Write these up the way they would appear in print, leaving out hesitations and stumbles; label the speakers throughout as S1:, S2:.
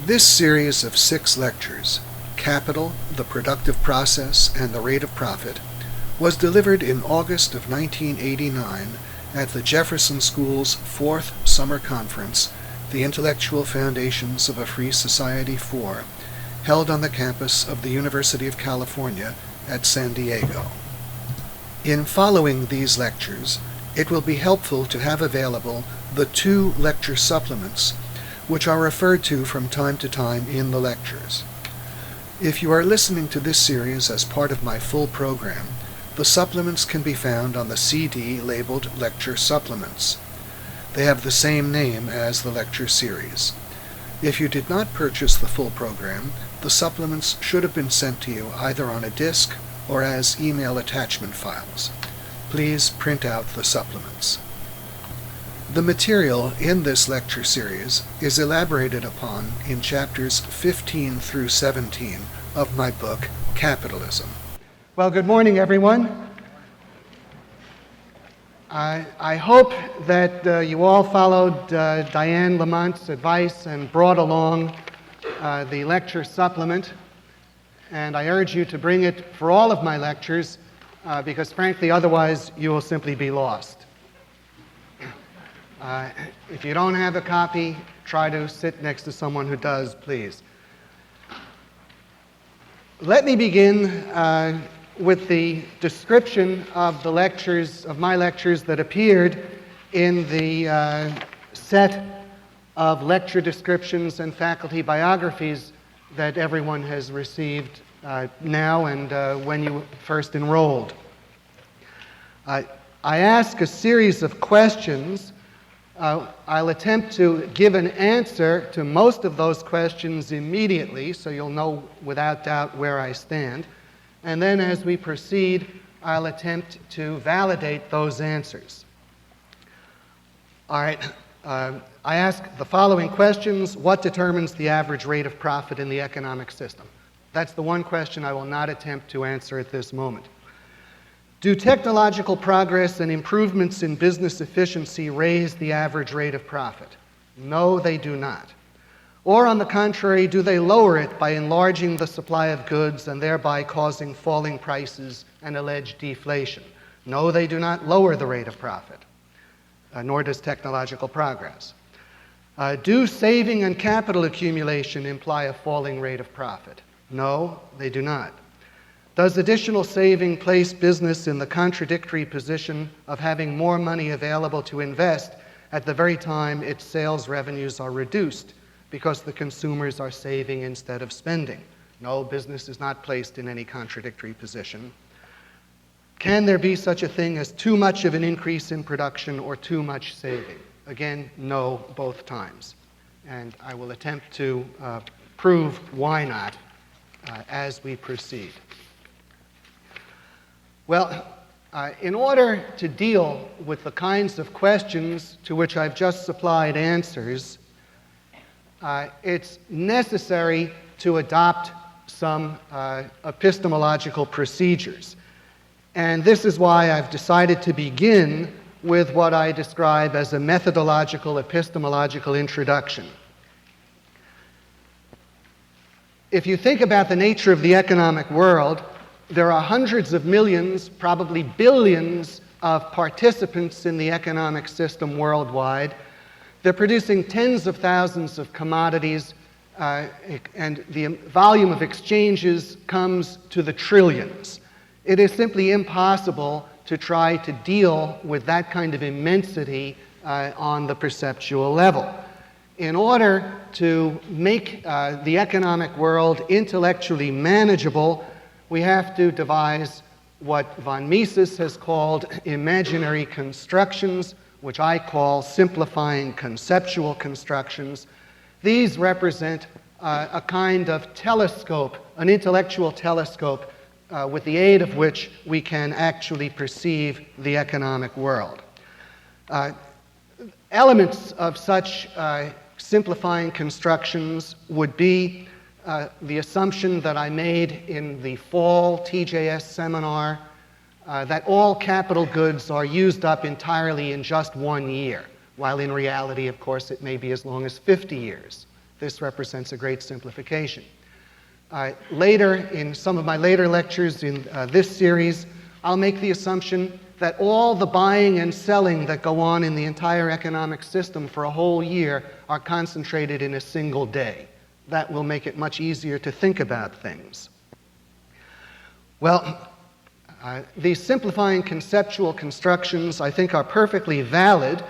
S1: This series of 6 lectures, Capital, the Productive Process, and the Rate of Profit, was delivered in August of 1989 at the Jefferson School's 4th Summer Conference, The Intellectual Foundations of a Free Society 4, held on the campus of the University of California at San Diego. In following these lectures, it will be helpful to have available the 2 lecture supplements, which are referred to from time to time in the lectures. If you are listening to this series as part of my full program, the supplements can be found on the CD labeled Lecture Supplements. They have the same name as the lecture series. If you did not purchase the full program, the supplements should have been sent to you either on a disc or as email attachment files. Please print out the supplements. The material in this lecture series is elaborated upon in chapters 15 through 17 of my book, Capitalism.
S2: Well, good morning, everyone. I hope that you all followed Diane Lamont's advice and brought along the lecture supplement. And I urge you to bring it for all of my lectures because, frankly, otherwise you will simply be lost. If you don't have a copy, try to sit next to someone who does, please. Let me begin with the description of the lectures, of my lectures that appeared in the set of lecture descriptions and faculty biographies that everyone has received now and when you first enrolled. I ask a series of questions. I'll attempt to give an answer to most of those questions immediately, so you'll know without doubt where I stand. And then as we proceed, I'll attempt to validate those answers. All right. I ask the following questions. What determines the average rate of profit in the economic system? That's the one question I will not attempt to answer at this moment. Do technological progress and improvements in business efficiency raise the average rate of profit? No, they do not. Or on the contrary, do they lower it by enlarging the supply of goods and thereby causing falling prices and alleged deflation? No, they do not lower the rate of profit, nor does technological progress. Do saving and capital accumulation imply a falling rate of profit? No, they do not. Does additional saving place business in the contradictory position of having more money available to invest at the very time its sales revenues are reduced because the consumers are saving instead of spending? No, business is not placed in any contradictory position. Can there be such a thing as too much of an increase in production or too much saving? Again, no, both times. And I will attempt to prove why not as we proceed. Well, in order to deal with the kinds of questions to which I've just supplied answers, it's necessary to adopt some epistemological procedures. And this is why I've decided to begin with what I describe as a methodological epistemological introduction. If you think about the nature of the economic world, there are hundreds of millions, probably billions of participants in the economic system worldwide. They're producing tens of thousands of commodities, and the volume of exchanges comes to the trillions. It is simply impossible to try to deal with that kind of immensity on the perceptual level. In order to make the economic world intellectually manageable, we have to devise what von Mises has called imaginary constructions, which I call simplifying conceptual constructions. These represent a kind of telescope, an intellectual telescope, with the aid of which we can actually perceive the economic world. Elements of such simplifying constructions would be the assumption that I made in the fall TJS seminar that all capital goods are used up entirely in just 1 year, while in reality, of course, it may be as long as 50 years. This represents a great simplification. Later, in some of my later lectures in this series, I'll make the assumption that all the buying and selling that go on in the entire economic system for a whole year are concentrated in a single day. That will make it much easier to think about things. Well, these simplifying conceptual constructions, I think, are perfectly valid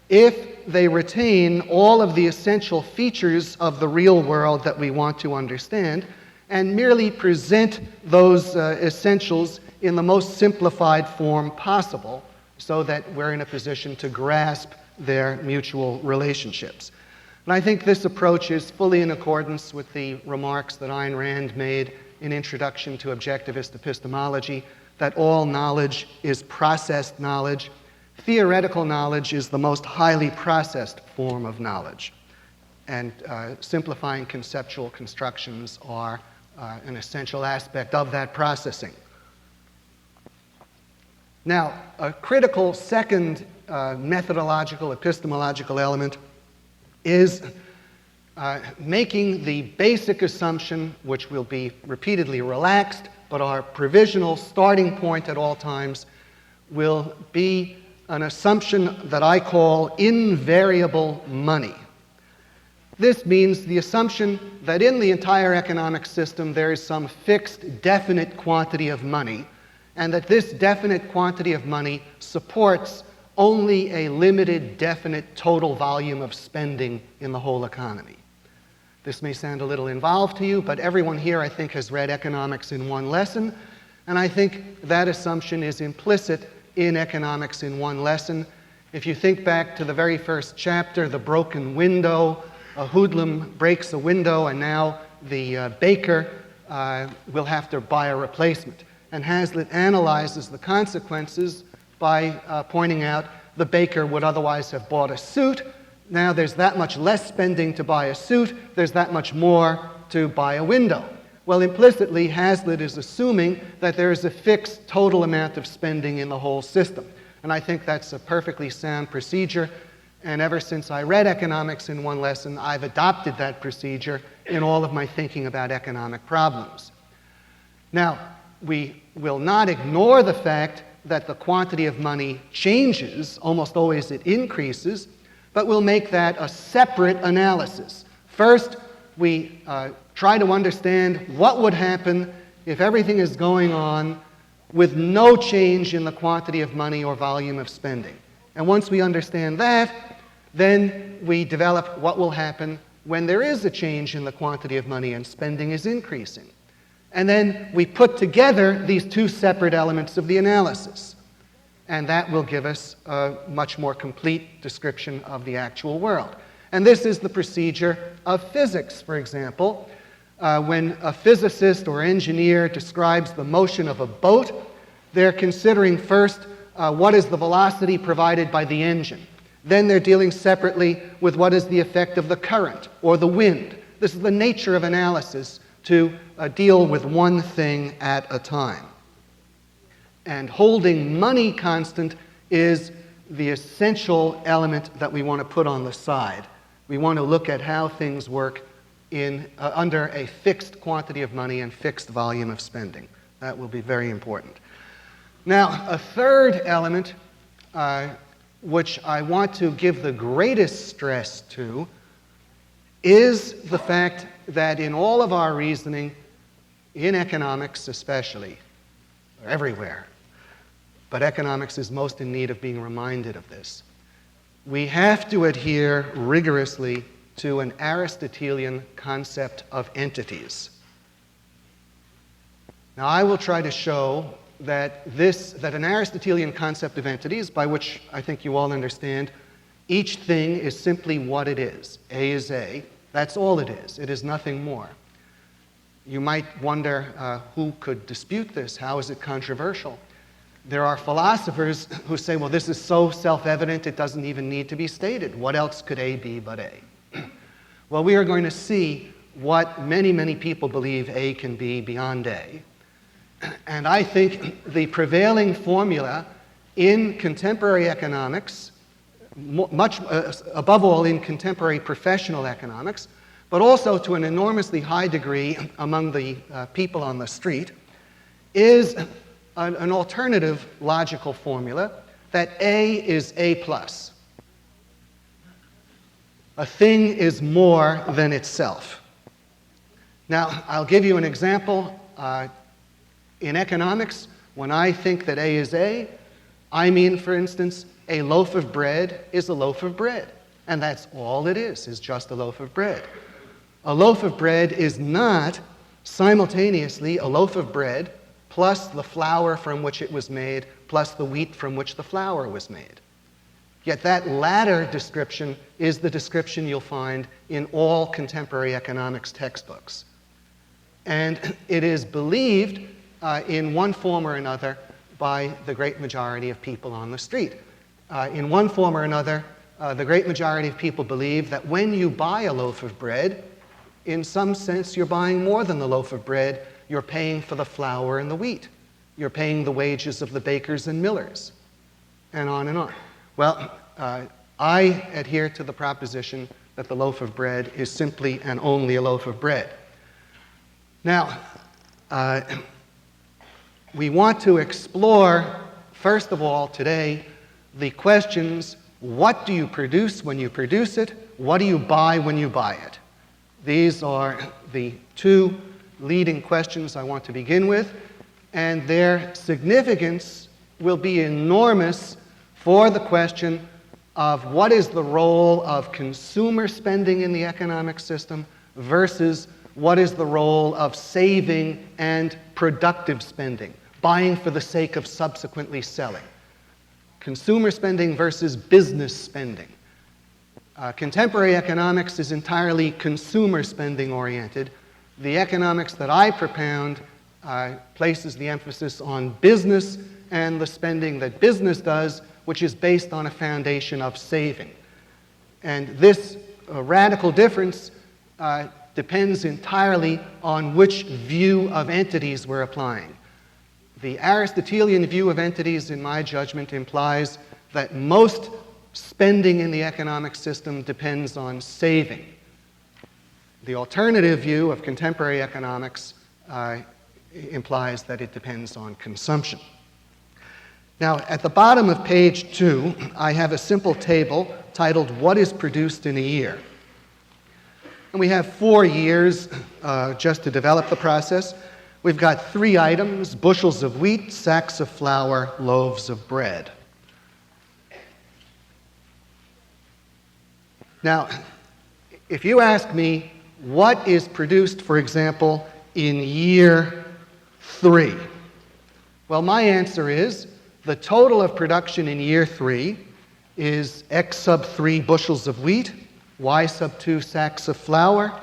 S2: if they retain all of the essential features of the real world that we want to understand and merely present those essentials in the most simplified form possible so that we're in a position to grasp their mutual relationships. And I think this approach is fully in accordance with the remarks that Ayn Rand made in Introduction to Objectivist Epistemology, that all knowledge is processed knowledge. Theoretical knowledge is the most highly processed form of knowledge. And simplifying conceptual constructions are an essential aspect of that processing. Now, a critical second methodological, epistemological element is making the basic assumption, which will be repeatedly relaxed, but our provisional starting point at all times will be an assumption that I call invariable money. This means the assumption that in the entire economic system there is some fixed, definite quantity of money, and that this definite quantity of money supports only a limited, definite total volume of spending in the whole economy. This may sound a little involved to you, but everyone here, I think, has read economics in one lesson, and I think that assumption is implicit in economics in one lesson. If you think back to the very first chapter, the broken window, a hoodlum breaks a window, and now the baker will have to buy a replacement. And Hazlitt analyzes the consequences by pointing out the baker would otherwise have bought a suit. Now there's that much less spending to buy a suit, there's that much more to buy a window. Well, implicitly, Hazlitt is assuming that there is a fixed total amount of spending in the whole system. And I think that's a perfectly sound procedure. And ever since I read economics in one lesson, I've adopted that procedure in all of my thinking about economic problems. Now, we will not ignore the fact that the quantity of money changes, almost always it increases, but we'll make that a separate analysis. First, we try to understand what would happen if everything is going on with no change in the quantity of money or volume of spending. And once we understand that, then we develop what will happen when there is a change in the quantity of money and spending is increasing. And then we put together these two separate elements of the analysis. And that will give us a much more complete description of the actual world. And this is the procedure of physics, for example. When a physicist or engineer describes the motion of a boat, they're considering first what is the velocity provided by the engine. Then they're dealing separately with what is the effect of the current or the wind. This is the nature of analysis, to deal with one thing at a time. And holding money constant is the essential element that we want to put on the side. We want to look at how things work under a fixed quantity of money and fixed volume of spending. That will be very important. Now, a third element, which I want to give the greatest stress to, is the fact that in all of our reasoning, in economics especially, or everywhere, but economics is most in need of being reminded of this, we have to adhere rigorously to an Aristotelian concept of entities. Now, I will try to show that an Aristotelian concept of entities, by which I think you all understand, each thing is simply what it is. A is A. That's all it is. It is nothing more. You might wonder who could dispute this? How is it controversial? There are philosophers who say, well, this is so self-evident it doesn't even need to be stated. What else could A be but A? Well, we are going to see what many, many people believe A can be beyond A. And I think the prevailing formula in contemporary economics, much above all in contemporary professional economics, but also to an enormously high degree among the people on the street, is an alternative logical formula that A is A plus. A thing is more than itself. Now, I'll give you an example. In economics, when I think that A is A, I mean, for instance, a loaf of bread is a loaf of bread. And that's all it is just a loaf of bread. A loaf of bread is not simultaneously a loaf of bread plus the flour from which it was made plus the wheat from which the flour was made. Yet that latter description is the description you'll find in all contemporary economics textbooks. And it is believed in one form or another by the great majority of people on the street. In one form or another, the great majority of people believe that when you buy a loaf of bread, in some sense you're buying more than the loaf of bread. You're paying for the flour and the wheat. You're paying the wages of the bakers and millers, and on and on. Well, I adhere to the proposition that the loaf of bread is simply and only a loaf of bread. Now, we want to explore, first of all, today, the questions: what do you produce when you produce it? What do you buy when you buy it? These are the two leading questions I want to begin with, and their significance will be enormous for the question of what is the role of consumer spending in the economic system versus what is the role of saving and productive spending, buying for the sake of subsequently selling. Consumer spending versus business spending. Contemporary economics is entirely consumer spending oriented. The economics that I propound places the emphasis on business and the spending that business does, which is based on a foundation of saving. And this radical difference depends entirely on which view of entities we're applying. The Aristotelian view of entities, in my judgment, implies that most spending in the economic system depends on saving. The alternative view of contemporary economics implies that it depends on consumption. Now, at the bottom of page 2, I have a simple table titled "What is Produced in a Year?" And we have 4 years just to develop the process. We've got 3 items: bushels of wheat, sacks of flour, loaves of bread. Now, if you ask me what is produced, for example, in year 3, well, my answer is the total of production in year 3 is X sub 3 bushels of wheat, Y sub 2 sacks of flour,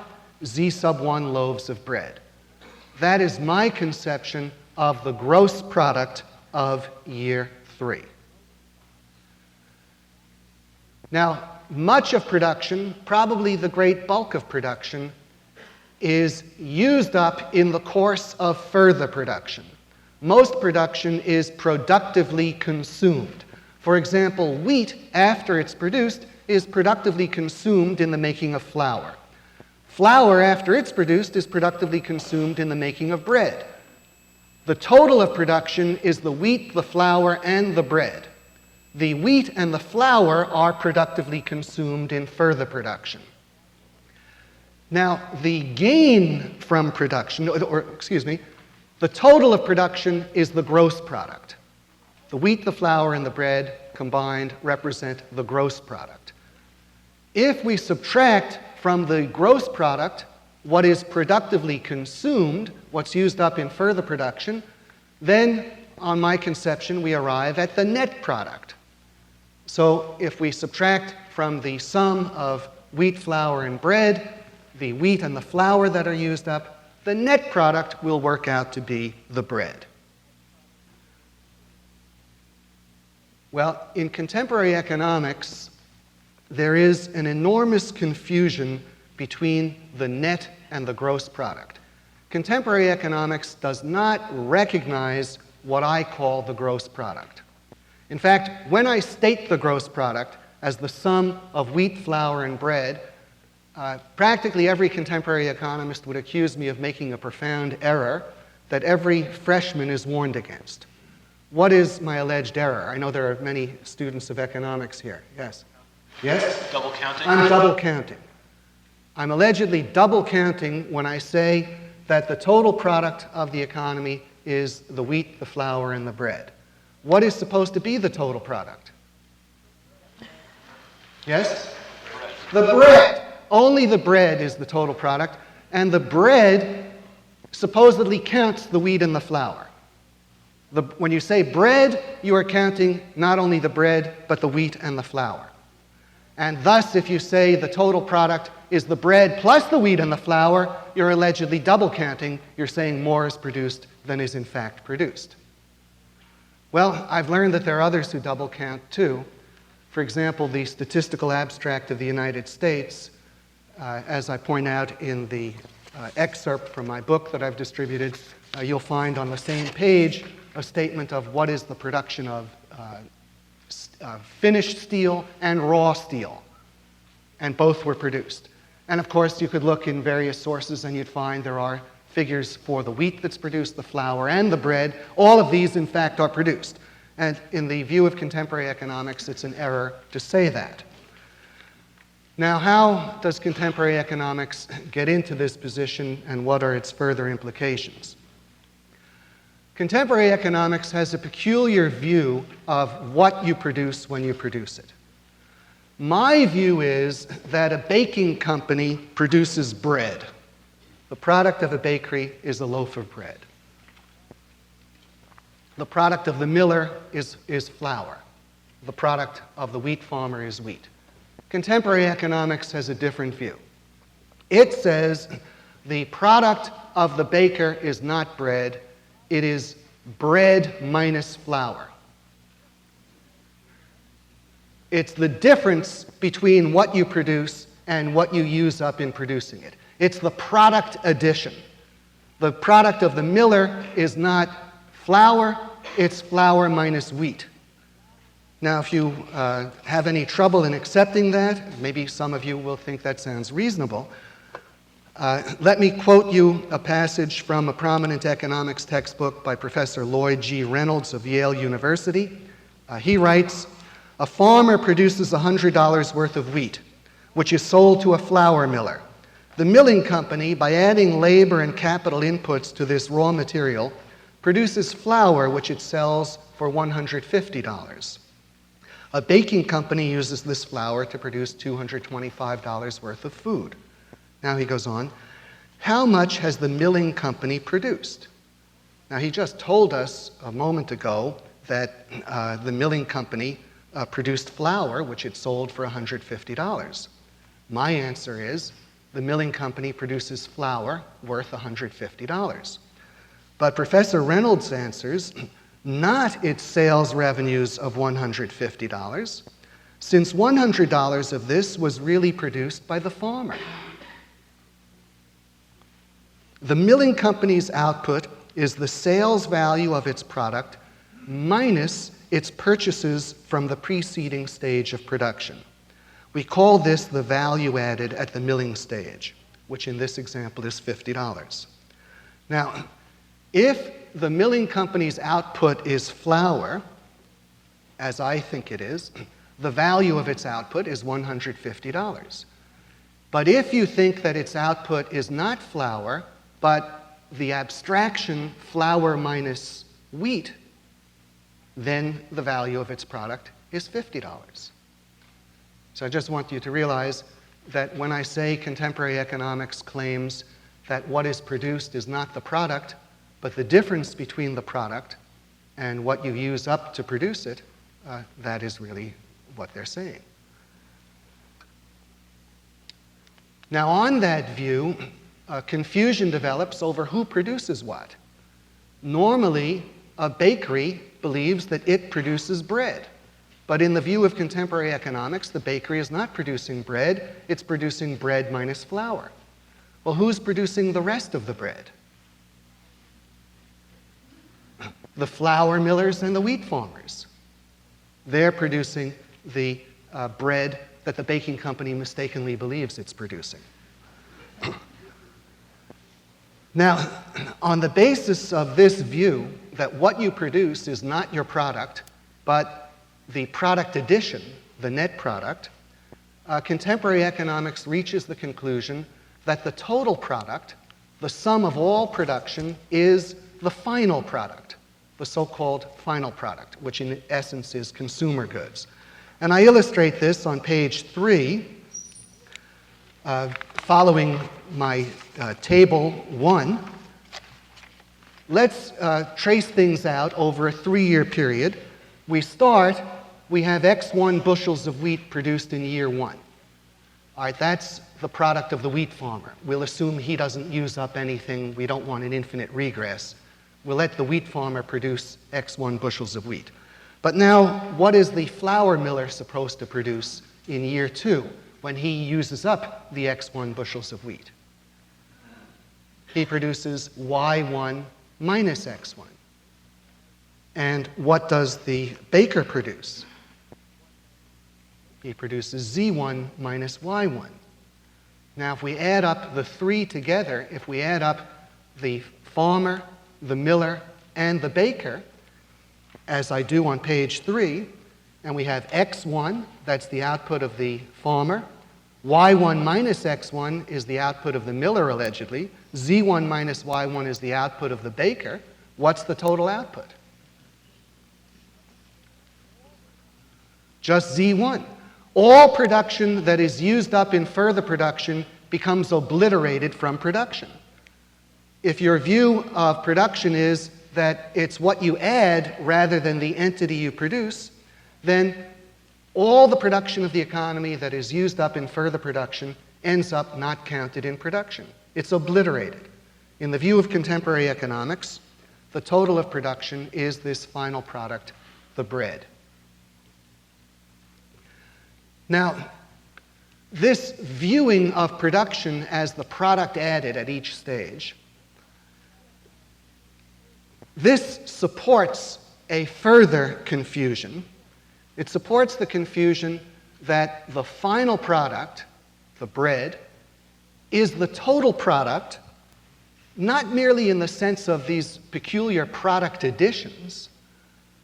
S2: Z sub 1 loaves of bread. That is my conception of the gross product of year 3. Now, much of production, probably the great bulk of production, is used up in the course of further production. Most production is productively consumed. For example, wheat, after it's produced, is productively consumed in the making of flour. Flour, after it's produced, is productively consumed in the making of bread. The total of production is the wheat, the flour, and the bread. The wheat and the flour are productively consumed in further production. Now, the gain from production, the total of production is the gross product. The wheat, the flour, and the bread combined represent the gross product. If we subtract from the gross product what is productively consumed, what's used up in further production, then, on my conception, we arrive at the net product. So if we subtract from the sum of wheat, flour, and bread, the wheat and the flour that are used up, the net product will work out to be the bread. Well, in contemporary economics, there is an enormous confusion between the net and the gross product. Contemporary economics does not recognize what I call the gross product. In fact, when I state the gross product as the sum of wheat, flour, and bread, Practically every contemporary economist would accuse me of making a profound error that every freshman is warned against. What is my alleged error? I know there are many students of economics here. Yes? Yes?
S3: Double counting?
S2: I'm double counting. I'm allegedly double counting when I say that the total product of the economy is the wheat, the flour, and the bread. What is supposed to be the total product? Yes? The bread. Only the bread is the total product, and the bread supposedly counts the wheat and the flour. When you say bread, you are counting not only the bread, but the wheat and the flour. And thus, if you say the total product is the bread plus the wheat and the flour, you're allegedly double counting. You're saying more is produced than is in fact produced. Well, I've learned that there are others who double count too. For example, the Statistical Abstract of the United States, as I point out in the excerpt from my book that I've distributed, you'll find on the same page a statement of what is the production of finished steel and raw steel. And both were produced. And of course, you could look in various sources and you'd find there are figures for the wheat that's produced, the flour, and the bread. All of these, in fact, are produced. And in the view of contemporary economics, it's an error to say that. Now, how does contemporary economics get into this position, and what are its further implications? Contemporary economics has a peculiar view of what you produce when you produce it. My view is that a baking company produces bread. The product of a bakery is a loaf of bread. The product of the miller is flour. The product of the wheat farmer is wheat. Contemporary economics has a different view. It says the product of the baker is not bread, it is bread minus flour. It's the difference between what you produce and what you use up in producing it. It's the product addition. The product of the miller is not flour, it's flour minus wheat. Now, if you have any trouble in accepting that, maybe some of you will think that sounds reasonable, let me quote you a passage from a prominent economics textbook by Professor Lloyd G. Reynolds of Yale University. He writes, "A farmer produces $100 worth of wheat, which is sold to a flour miller. The milling company, by adding labor and capital inputs to this raw material, produces flour which it sells for $150. A baking company uses this flour to produce $225 worth of food." Now he goes on, "How much has the milling company produced?" Now he just told us a moment ago that the milling company produced flour which it sold for $150. My answer is the milling company produces flour worth $150. But Professor Reynolds answers, not its sales revenues of $150, since $100 of this was really produced by the farmer. The milling company's output is the sales value of its product minus its purchases from the preceding stage of production. We call this the value added at the milling stage, which in this example is $50. Now, if the milling company's output is flour, as I think it is, the value of its output is $150. But if you think that its output is not flour, but the abstraction flour minus wheat, then the value of its product is $50. So I just want you to realize that when I say contemporary economics claims that what is produced is not the product, but the difference between the product and what you use up to produce it, that is really what they're saying. Now, on that view, confusion develops over who produces what. Normally, a bakery believes that it produces bread. But in the view of contemporary economics, the bakery is not producing bread, it's producing bread minus flour. Well, who's producing the rest of the bread? The flour millers and the wheat farmers. They're producing the bread that the baking company mistakenly believes it's producing. Now, on the basis of this view that what you produce is not your product, but the product addition, the net product, contemporary economics reaches the conclusion that the total product, the sum of all production, is the final product, the so-called final product, which in essence is consumer goods. And I illustrate this on page 3, following my table 1. Let's trace things out over a 3-year period. We have X1 bushels of wheat produced in year 1. All right, that's the product of the wheat farmer. We'll assume he doesn't use up anything. We don't want an infinite regress. We'll let the wheat farmer produce X1 bushels of wheat. But now, what is the flour miller supposed to produce in year 2 when he uses up the X1 bushels of wheat? He produces Y1 minus X1. And what does the baker produce? He produces Z1 minus Y1. Now, if we add up the 3 together, if we add up the farmer, the miller, and the baker, as I do on page 3, and we have X1, that's the output of the farmer, Y1 minus X1 is the output of the miller, allegedly, Z1 minus Y1 is the output of the baker, what's the total output? Just Z1. All production that is used up in further production becomes obliterated from production. If your view of production is that it's what you add rather than the entity you produce, then all the production of the economy that is used up in further production ends up not counted in production. It's obliterated. In the view of contemporary economics, the total of production is this final product, the bread. Now, this viewing of production as the product added at each stage, this supports a further confusion. It supports the confusion that the final product, the bread, is the total product, not merely in the sense of these peculiar product additions,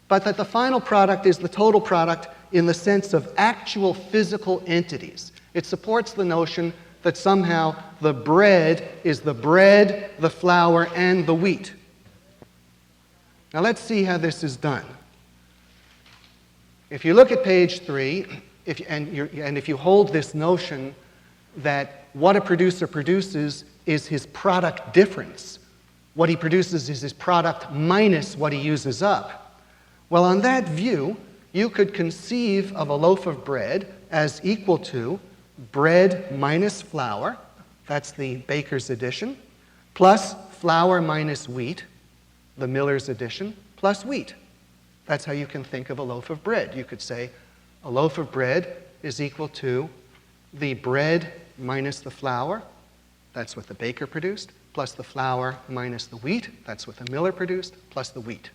S2: but that the final product is the total product in the sense of actual physical entities. It supports the notion that somehow the bread is the bread, the flour, and the wheat. Now let's see how this is done. If you look at page 3, if you hold this notion that what a producer produces is his product difference, what he produces is his product minus what he uses up, well, on that view, you could conceive of a loaf of bread as equal to bread minus flour, that's the baker's addition, plus flour minus wheat, the miller's addition, plus wheat. That's how you can think of a loaf of bread. You could say a loaf of bread is equal to the bread minus the flour, that's what the baker produced, plus the flour minus the wheat, that's what the miller produced, plus the wheat.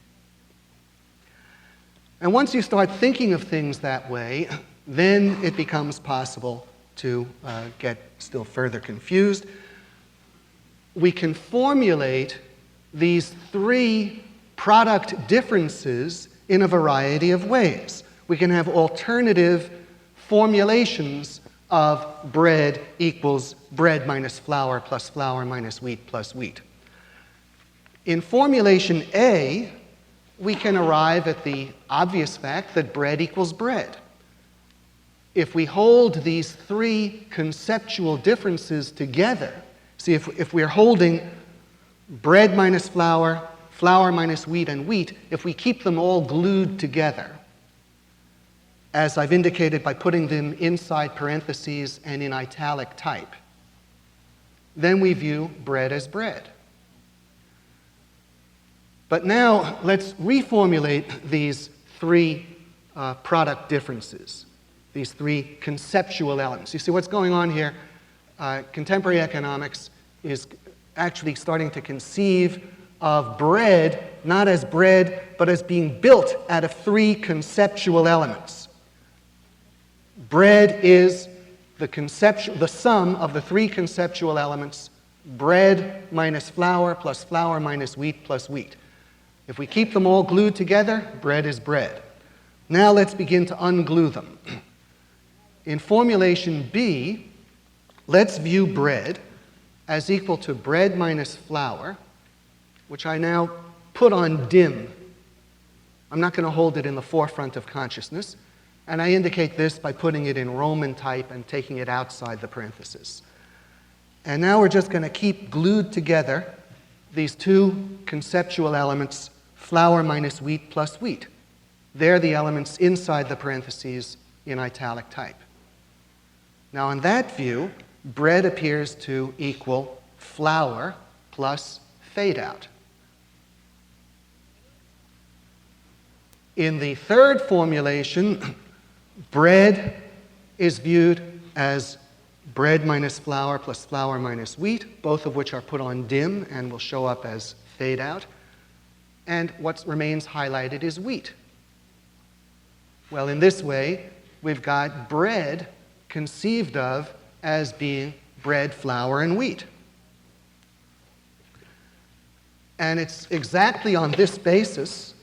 S2: And once you start thinking of things that way, then it becomes possible to get still further confused. We can formulate these 3 product differences in a variety of ways. We can have alternative formulations of bread equals bread minus flour plus flour minus wheat plus wheat. In formulation A, we can arrive at the obvious fact that bread equals bread. If we hold these 3 conceptual differences together, see, if we're holding bread minus flour, flour minus wheat, and wheat, if we keep them all glued together, as I've indicated by putting them inside parentheses and in italic type, then we view bread as bread. But now let's reformulate these 3 product differences, these 3 conceptual elements. You see what's going on here? Contemporary economics is actually starting to conceive of bread not as bread, but as being built out of 3 conceptual elements. bread is the sum of the three conceptual elements, bread minus flour plus flour minus wheat plus wheat. If we keep them all glued together, bread is bread. Now let's begin to unglue them. In formulation B, let's view bread as equal to bread minus flour, which I now put on dim. I'm not going to hold it in the forefront of consciousness, and I indicate this by putting it in Roman type and taking it outside the parenthesis. And now we're just going to keep glued together these two conceptual elements, flour minus wheat plus wheat. They're the elements inside the parentheses in italic type. Now in that view, bread appears to equal flour plus fade out. In the third formulation, bread is viewed as bread minus flour plus flour minus wheat, both of which are put on dim and will show up as fade out. And what remains highlighted is wheat. Well, in this way, we've got bread conceived of as being bread, flour, and wheat. And it's exactly on this basis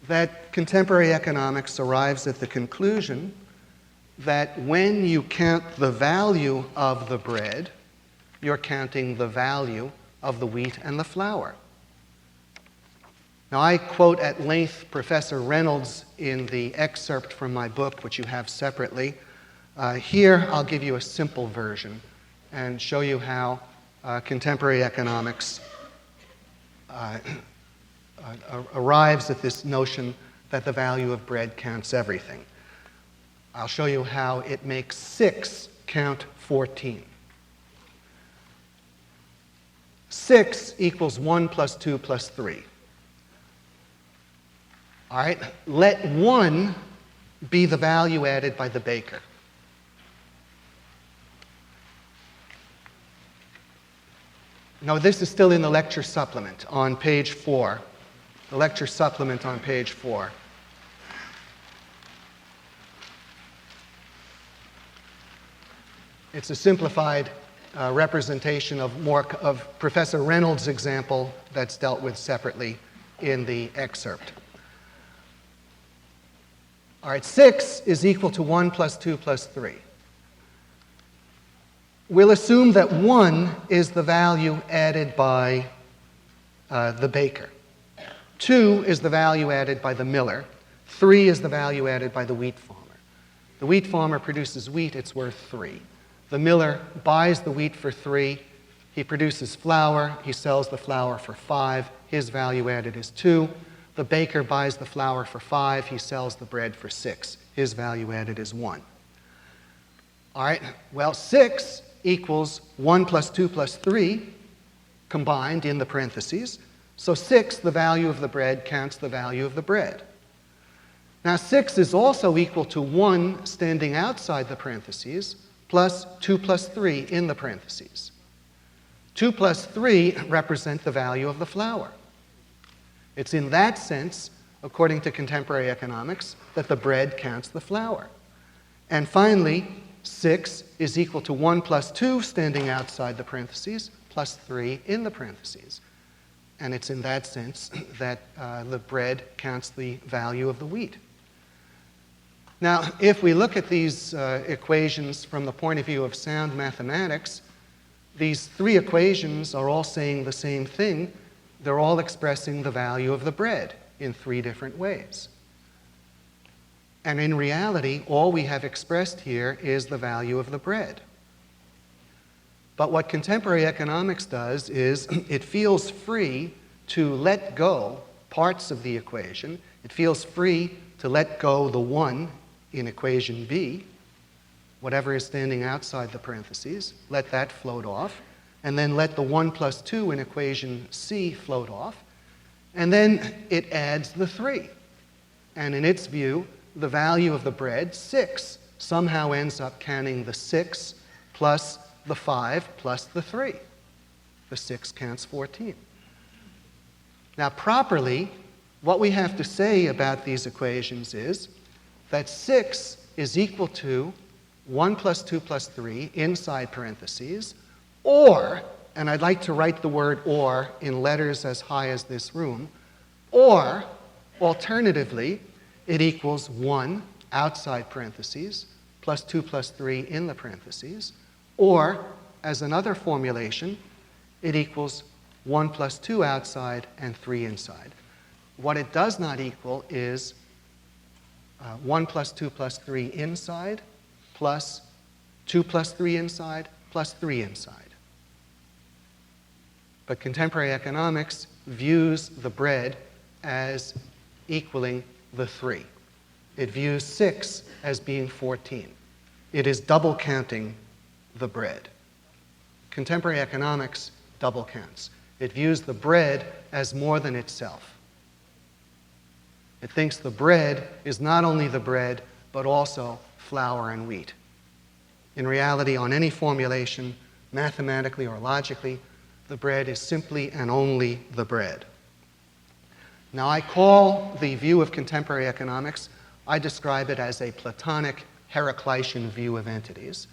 S2: that contemporary economics arrives at the conclusion that when you count the value of the bread, you're counting the value of the wheat and the flour. Now, I quote at length Professor Reynolds in the excerpt from my book, which you have separately. Here, I'll give you a simple version and show you how contemporary economics arrives at this notion that the value of bread counts everything. I'll show you how it makes 6 count 14. 6 equals 1 plus 2 plus 3. All right, let 1 be the value added by the baker. No, this is still in the lecture supplement on page 4. The lecture supplement on page 4. It's a simplified representation of Professor Reynolds' example that's dealt with separately in the excerpt. All right, 6 is equal to 1 plus 2 plus 3. We'll assume that 1 is the value added by the baker. 2 is the value added by the miller. 3 is the value added by the wheat farmer. The wheat farmer produces wheat, it's worth 3. The miller buys the wheat for 3. He produces flour. He sells the flour for 5. His value added is 2. The baker buys the flour for 5. He sells the bread for 6. His value added is 1. All right, well, 6 equals 1 plus 2 plus 3 combined in the parentheses. So 6, the value of the bread, counts the value of the bread. Now 6 is also equal to 1 standing outside the parentheses plus 2 plus 3 in the parentheses. 2 plus 3 represent the value of the flour. It's in that sense, according to contemporary economics, that the bread counts the flour. And finally, 6 is equal to 1 plus 2 standing outside the parentheses plus 3 in the parentheses. And it's in that sense that the bread counts the value of the wheat. Now, if we look at these equations from the point of view of sound mathematics, these 3 equations are all saying the same thing. They're all expressing the value of the bread in 3 different ways. And in reality, all we have expressed here is the value of the bread. But what contemporary economics does is it feels free to let go parts of the equation. It feels free to let go the 1 in equation B, whatever is standing outside the parentheses, let that float off, and then let the 1 plus 2 in equation C float off, and then it adds the 3. And in its view, the value of the bread, 6, somehow ends up counting the 6 plus the 5 plus the 3. The 6 counts 14. Now, properly, what we have to say about these equations is that 6 is equal to 1 plus 2 plus 3 inside parentheses, or, and I'd like to write the word or in letters as high as this room, or, alternatively, it equals 1 outside parentheses plus 2 plus 3 in the parentheses, or, as another formulation, it equals 1 plus 2 outside and 3 inside. What it does not equal is 1 plus 2 plus 3 inside plus 2 plus 3 inside plus 3 inside. But contemporary economics views the bread as equaling the 3. It views 6 as being 14. It is double counting the bread. Contemporary economics double counts. It views the bread as more than itself. It thinks the bread is not only the bread, but also flour and wheat. In reality, on any formulation, mathematically or logically, the bread is simply and only the bread. Now, I call the view of contemporary economics, I describe it as a Platonic Heraclitean view of entities.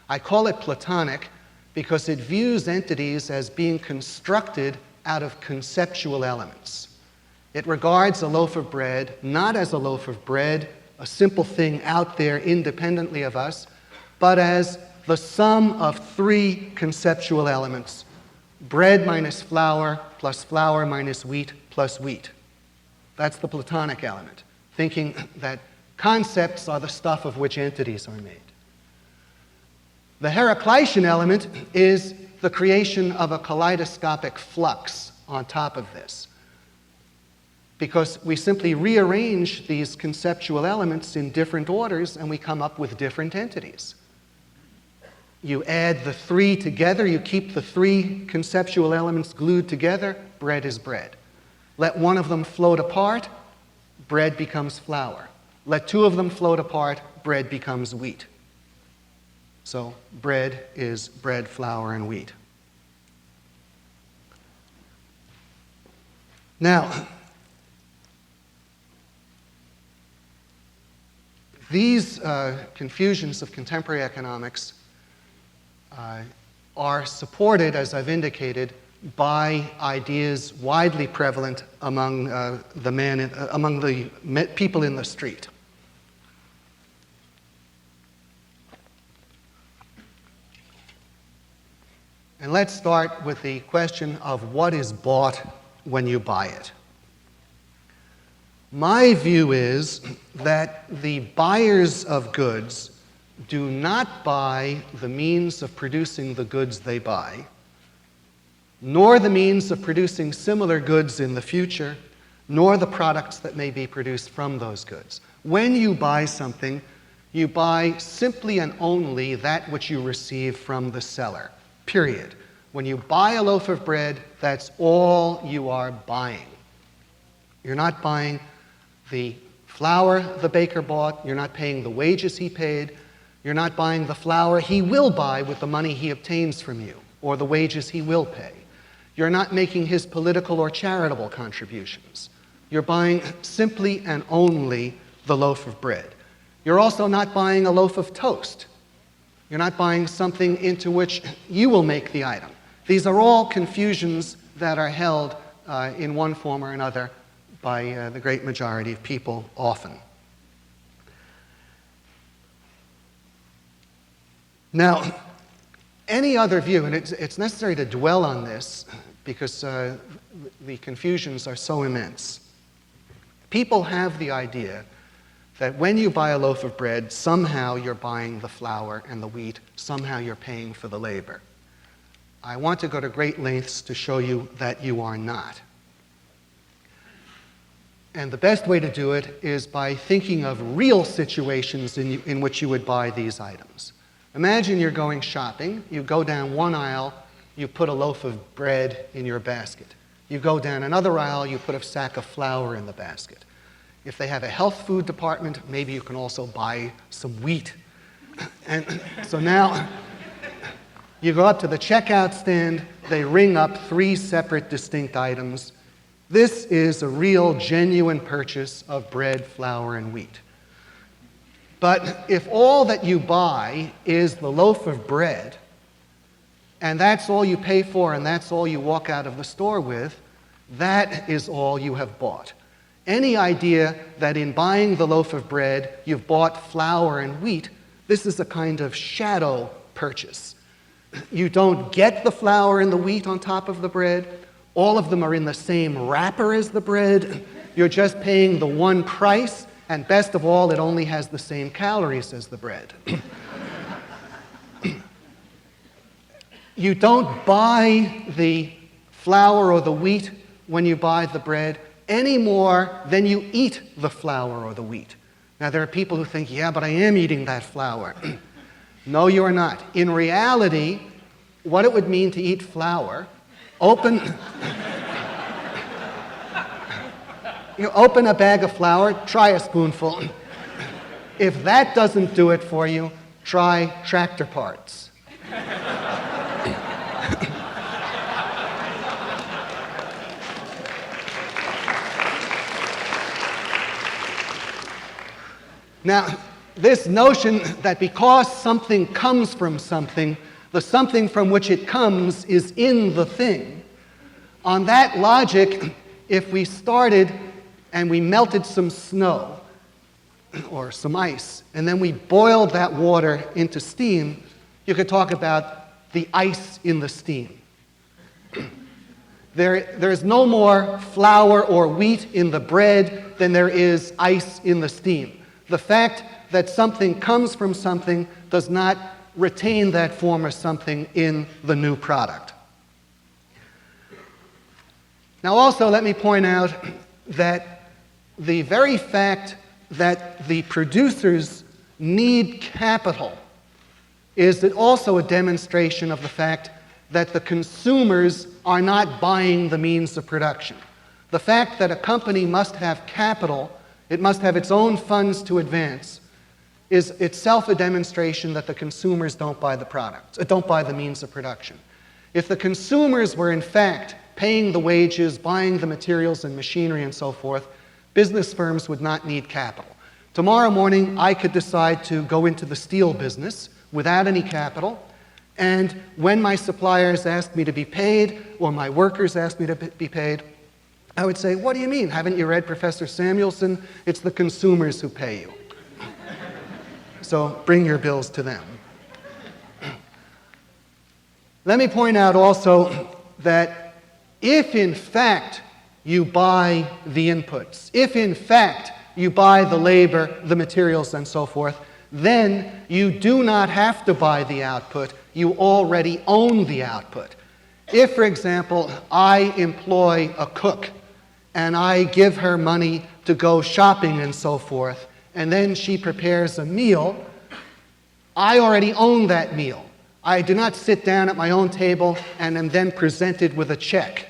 S2: I call it Platonic because it views entities as being constructed out of conceptual elements. It regards a loaf of bread not as a loaf of bread, a simple thing out there independently of us, but as the sum of 3 conceptual elements: bread minus flour plus flour minus wheat plus wheat. That's the Platonic element, thinking that concepts are the stuff of which entities are made. The Heraclitean element is the creation of a kaleidoscopic flux on top of this, because we simply rearrange these conceptual elements in different orders and we come up with different entities. You add the 3 together, you keep the 3 conceptual elements glued together, bread is bread. Let one of them float apart, bread becomes flour. Let 2 of them float apart, bread becomes wheat. So bread is bread, flour, and wheat. Now, these confusions of contemporary economics are supported, as I've indicated, by ideas widely prevalent among the people in the street. And let's start with the question of what is bought when you buy it. My view is that the buyers of goods do not buy the means of producing the goods they buy, nor the means of producing similar goods in the future, nor the products that may be produced from those goods. When you buy something, you buy simply and only that which you receive from the seller, period. When you buy a loaf of bread, that's all you are buying. You're not buying the flour the baker bought, you're not paying the wages he paid, you're not buying the flour he will buy with the money he obtains from you, or the wages he will pay. You're not making his political or charitable contributions. You're buying simply and only the loaf of bread. You're also not buying a loaf of toast. You're not buying something into which you will make the item. These are all confusions that are held in one form or another by the great majority of people often. Now, any other view, and it's necessary to dwell on this because the confusions are so immense. People have the idea that when you buy a loaf of bread, somehow you're buying the flour and the wheat, somehow you're paying for the labor. I want to go to great lengths to show you that you are not. And the best way to do it is by thinking of real situations in which you would buy these items. Imagine you're going shopping, you go down one aisle, you put a loaf of bread in your basket. You go down another aisle, you put a sack of flour in the basket. If they have a health food department, maybe you can also buy some wheat. And so now you go up to the checkout stand, they ring up 3 separate distinct items. This is a real, genuine purchase of bread, flour, and wheat. But if all that you buy is the loaf of bread, and that's all you pay for and that's all you walk out of the store with, that is all you have bought. Any idea that in buying the loaf of bread you've bought flour and wheat, this is a kind of shadow purchase. You don't get the flour and the wheat on top of the bread. All of them are in the same wrapper as the bread. You're just paying the one price, and best of all, it only has the same calories as the bread. You don't buy the flour or the wheat when you buy the bread any more than you eat the flour or the wheat. Now, there are people who think, yeah, but I am eating that flour. No, you are not. In reality, what it would mean to eat flour, open a bag of flour, try a spoonful. If that doesn't do it for you, try tractor parts. Now, this notion that because something comes from something, the something from which it comes is in the thing, on that logic, if we started and we melted some snow or some ice, and then we boiled that water into steam, you could talk about the ice in the steam. There's no more flour or wheat in the bread than there is ice in the steam. The fact that something comes from something does not retain that form of something in the new product. Now also let me point out that the very fact that the producers need capital is also a demonstration of the fact that the consumers are not buying the means of production. The fact that a company must have capital, it must have its own funds to advance, is itself a demonstration that the consumers don't buy the products, don't buy the means of production. If the consumers were in fact paying the wages, buying the materials and machinery and so forth, business firms would not need capital. Tomorrow morning, I could decide to go into the steel business without any capital, and when my suppliers asked me to be paid, or my workers asked me to be paid, I would say, what do you mean? Haven't you read Professor Samuelson? It's the consumers who pay you. So bring your bills to them. Let me point out also that if in fact you buy the inputs, if in fact you buy the labor, the materials, and so forth, then you do not have to buy the output. You already own the output. If, for example, I employ a cook and I give her money to go shopping and so forth, and then she prepares a meal, I already own that meal. I do not sit down at my own table and am then presented with a check.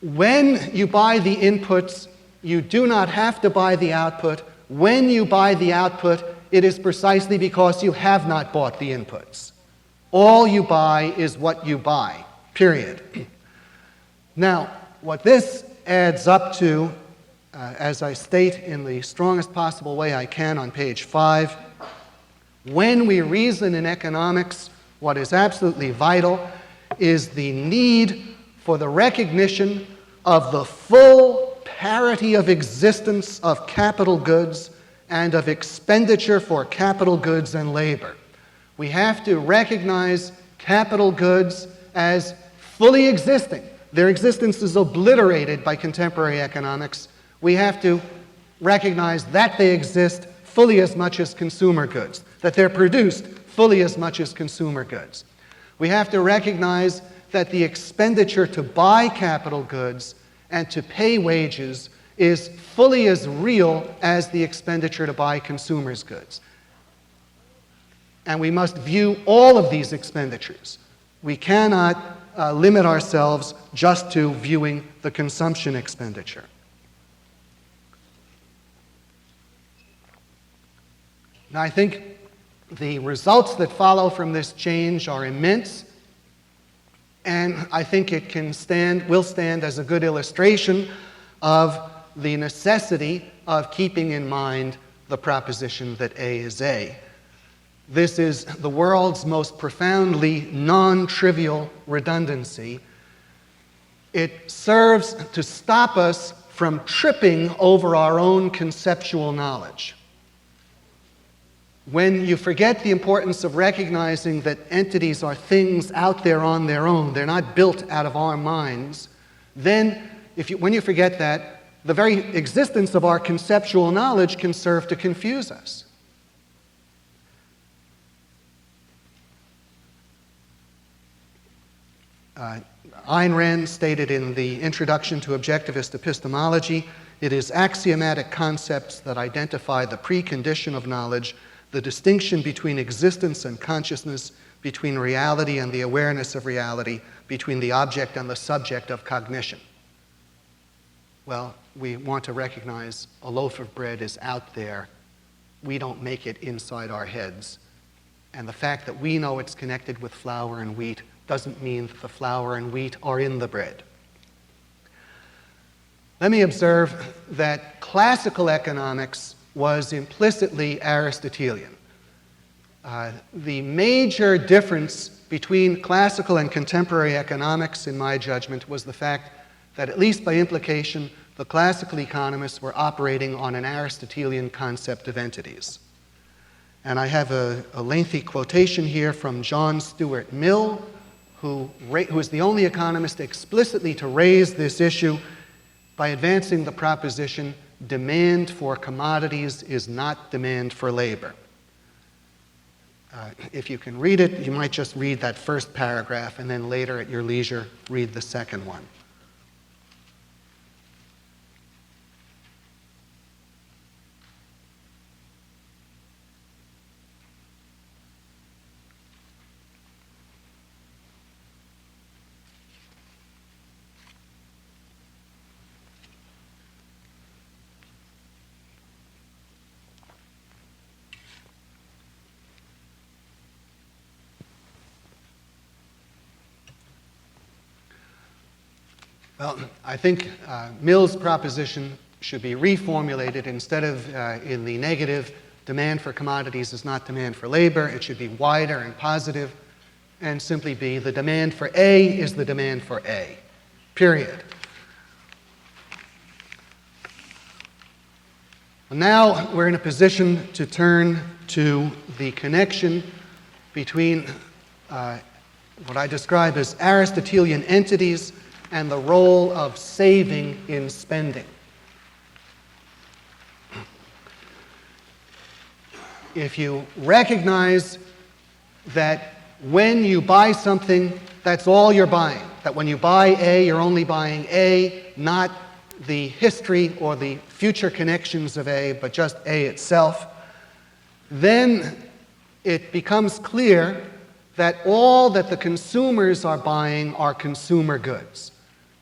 S2: When you buy the inputs, you do not have to buy the output. When you buy the output, it is precisely because you have not bought the inputs. All you buy is what you buy, period. Now, what this adds up to, as I state in the strongest possible way I can on page 5, when we reason in economics, what is absolutely vital is the need for the recognition of the full parity of existence of capital goods and of expenditure for capital goods and labor. We have to recognize capital goods as fully existing. Their existence is obliterated by contemporary economics. We have to recognize that they exist fully as much as consumer goods, that they're produced fully as much as consumer goods. We have to recognize that the expenditure to buy capital goods and to pay wages is fully as real as the expenditure to buy consumers' goods. And we must view all of these expenditures. We cannot limit ourselves just to viewing the consumption expenditure. Now, I think the results that follow from this change are immense, and I think it will stand as a good illustration of the necessity of keeping in mind the proposition that A is A. This is the world's most profoundly non-trivial redundancy. It serves to stop us from tripping over our own conceptual knowledge. When you forget the importance of recognizing that entities are things out there on their own, they're not built out of our minds, then when you forget that, the very existence of our conceptual knowledge can serve to confuse us. Ayn Rand stated in the Introduction to Objectivist Epistemology, it is axiomatic concepts that identify the precondition of knowledge, the distinction between existence and consciousness, between reality and the awareness of reality, between the object and the subject of cognition. Well, we want to recognize a loaf of bread is out there. We don't make it inside our heads. And the fact that we know it's connected with flour and wheat doesn't mean that the flour and wheat are in the bread. Let me observe that classical economics was implicitly Aristotelian. The major difference between classical and contemporary economics, in my judgment, was the fact that, at least by implication, the classical economists were operating on an Aristotelian concept of entities. And I have a lengthy quotation here from John Stuart Mill, who is the only economist explicitly to raise this issue by advancing the proposition, demand for commodities is not demand for labor. If you can read it, you might just read that first paragraph and then later at your leisure read the second one. Well, I think Mill's proposition should be reformulated. Instead of in the negative, demand for commodities is not demand for labor, it should be wider and positive and simply be the demand for A is the demand for A, period. Now we're in a position to turn to the connection between what I describe as Aristotelian entities and the role of saving in spending. If you recognize that when you buy something, that's all you're buying, that when you buy A, you're only buying A, not the history or the future connections of A, but just A itself, then it becomes clear that all that the consumers are buying are consumer goods.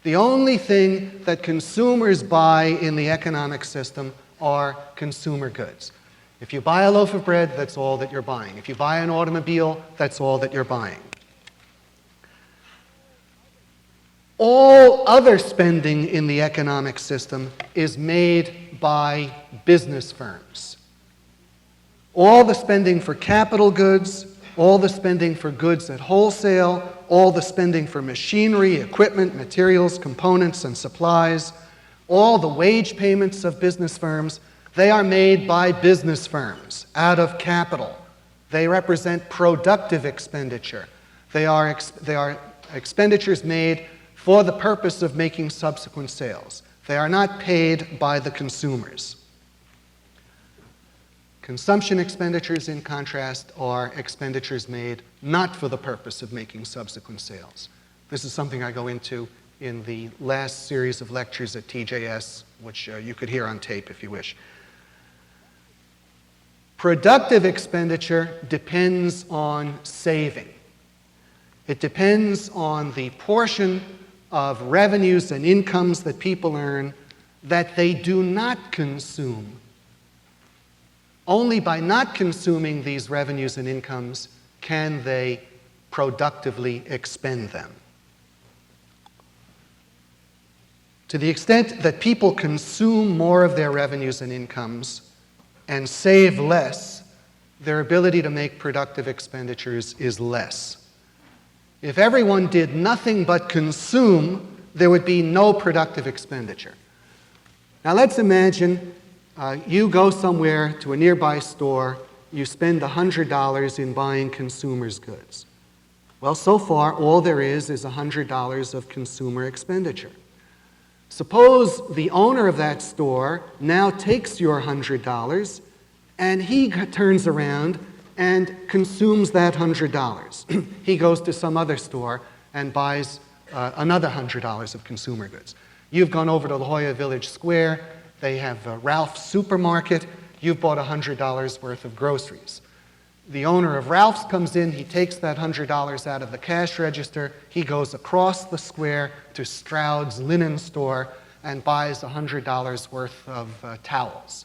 S2: The only thing that consumers buy in the economic system are consumer goods. If you buy a loaf of bread, that's all that you're buying. If you buy an automobile, that's all that you're buying. All other spending in the economic system is made by business firms. All the spending for capital goods, all the spending for goods at wholesale, all the spending for machinery, equipment, materials, components, and supplies, all the wage payments of business firms, they are made by business firms out of capital. They represent productive expenditure. They are expenditures made for the purpose of making subsequent sales. They are not paid by the consumers. Consumption expenditures, in contrast, are expenditures made not for the purpose of making subsequent sales. This is something I go into in the last series of lectures at TJS, which you could hear on tape if you wish. Productive expenditure depends on saving. It depends on the portion of revenues and incomes that people earn that they do not consume. Only by not consuming these revenues and incomes can they productively expend them. To the extent that people consume more of their revenues and incomes and save less, their ability to make productive expenditures is less. If everyone did nothing but consume, there would be no productive expenditure. Now let's imagine you go somewhere to a nearby store, you spend $100 in buying consumers' goods. Well, so far, all there is $100 of consumer expenditure. Suppose the owner of that store now takes your $100 and he turns around and consumes that $100. He goes to some other store and buys another $100 of consumer goods. You've gone over to La Jolla Village Square. They have Ralph's Supermarket. You've bought $100 worth of groceries. The owner of Ralph's comes in. He takes that $100 out of the cash register. He goes across the square to Stroud's linen store and buys $100 worth of towels.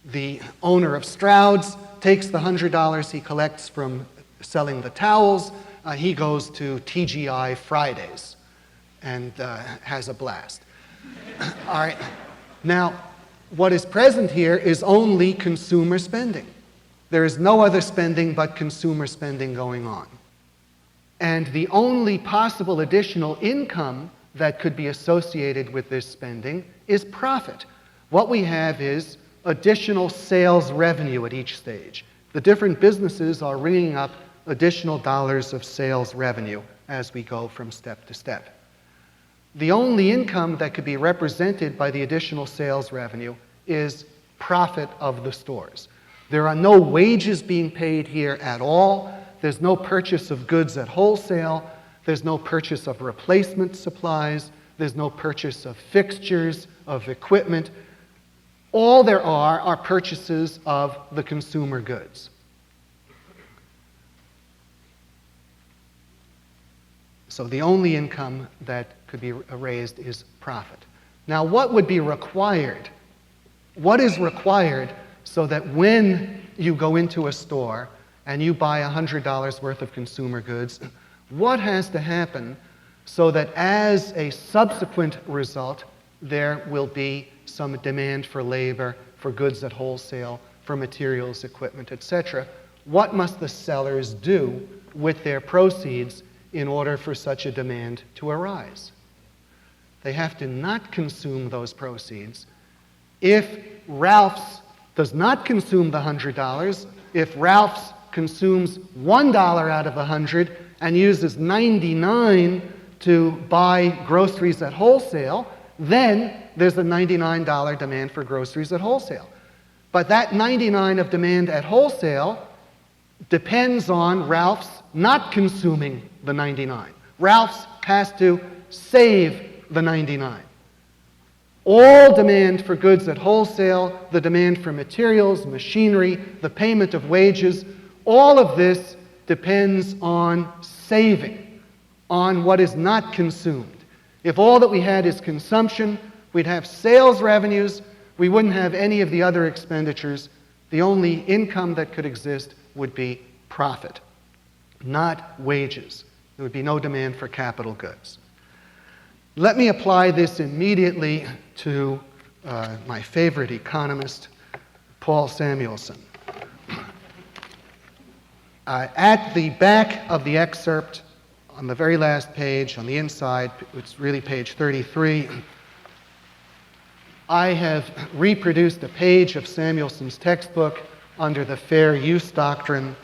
S2: The owner of Stroud's takes the $100 he collects from selling the towels. He goes to TGI Fridays and has a blast. All right. Now, what is present here is only consumer spending. There is no other spending but consumer spending going on. And the only possible additional income that could be associated with this spending is profit. What we have is additional sales revenue at each stage. The different businesses are ringing up additional dollars of sales revenue as we go from step to step. The only income that could be represented by the additional sales revenue is profit of the stores. There are no wages being paid here at all. There's no purchase of goods at wholesale. There's no purchase of replacement supplies. There's no purchase of fixtures, of equipment. All there are purchases of the consumer goods. So the only income that could be raised is profit. Now, what would be required? What is required so that when you go into a store and you buy $100 worth of consumer goods, what has to happen so that as a subsequent result, there will be some demand for labor, for goods at wholesale, for materials, equipment, etc.? What must the sellers do with their proceeds in order for such a demand to arise? They have to not consume those proceeds. If Ralph's does not consume the $100, if Ralph's consumes $1 out of 100 and uses 99 to buy groceries at wholesale, then there's a $99 demand for groceries at wholesale. But that 99 of demand at wholesale depends on Ralph's not consuming the 99. Ralph's has to save the 99. All demand for goods at wholesale, the demand for materials, machinery, the payment of wages, all of this depends on saving, on what is not consumed. If all that we had is consumption, we'd have sales revenues, we wouldn't have any of the other expenditures. The only income that could exist would be profit, not wages. There would be no demand for capital goods. Let me apply this immediately to my favorite economist, Paul Samuelson. At the back of the excerpt, on the very last page, on the inside, it's really page 33, I have reproduced a page of Samuelson's textbook under the fair use doctrine.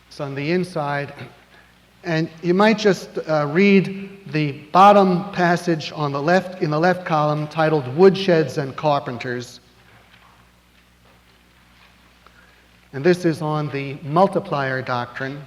S2: It's on the inside. And you might just read the bottom passage on the left, in the left column, titled Woodsheds and Carpenters. And this is on the multiplier doctrine.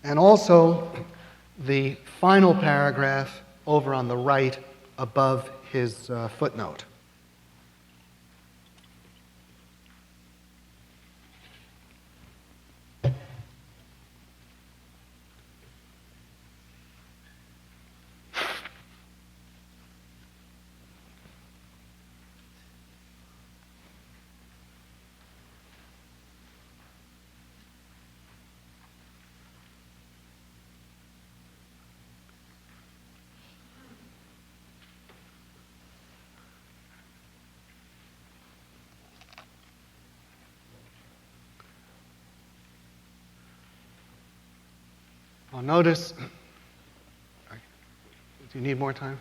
S2: And also the final paragraph over on the right above his footnote. Well, notice, do you need more time?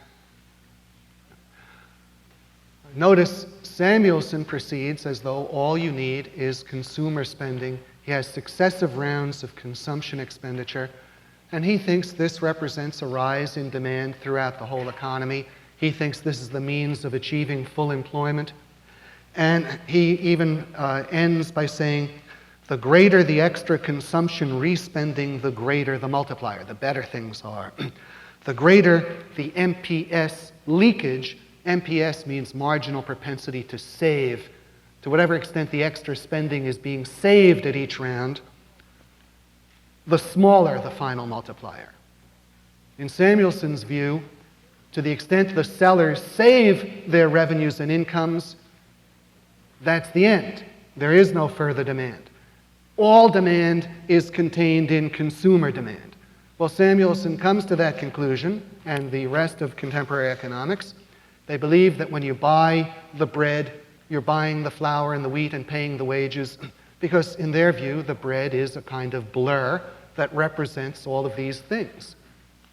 S2: Notice Samuelson proceeds as though all you need is consumer spending. He has successive rounds of consumption expenditure, and he thinks this represents a rise in demand throughout the whole economy. He thinks this is the means of achieving full employment. And he even ends by saying, the greater the extra consumption respending, the greater the multiplier, the better things are. The greater the MPS leakage. MPS means marginal propensity to save. To whatever extent the extra spending is being saved at each round, the smaller the final multiplier. In Samuelson's view, to the extent the sellers save their revenues and incomes, that's the end. There is no further demand. All demand is contained in consumer demand. Well, Samuelson comes to that conclusion, and the rest of contemporary economics. They believe that when you buy the bread, you're buying the flour and the wheat and paying the wages, because in their view, the bread is a kind of blur that represents all of these things.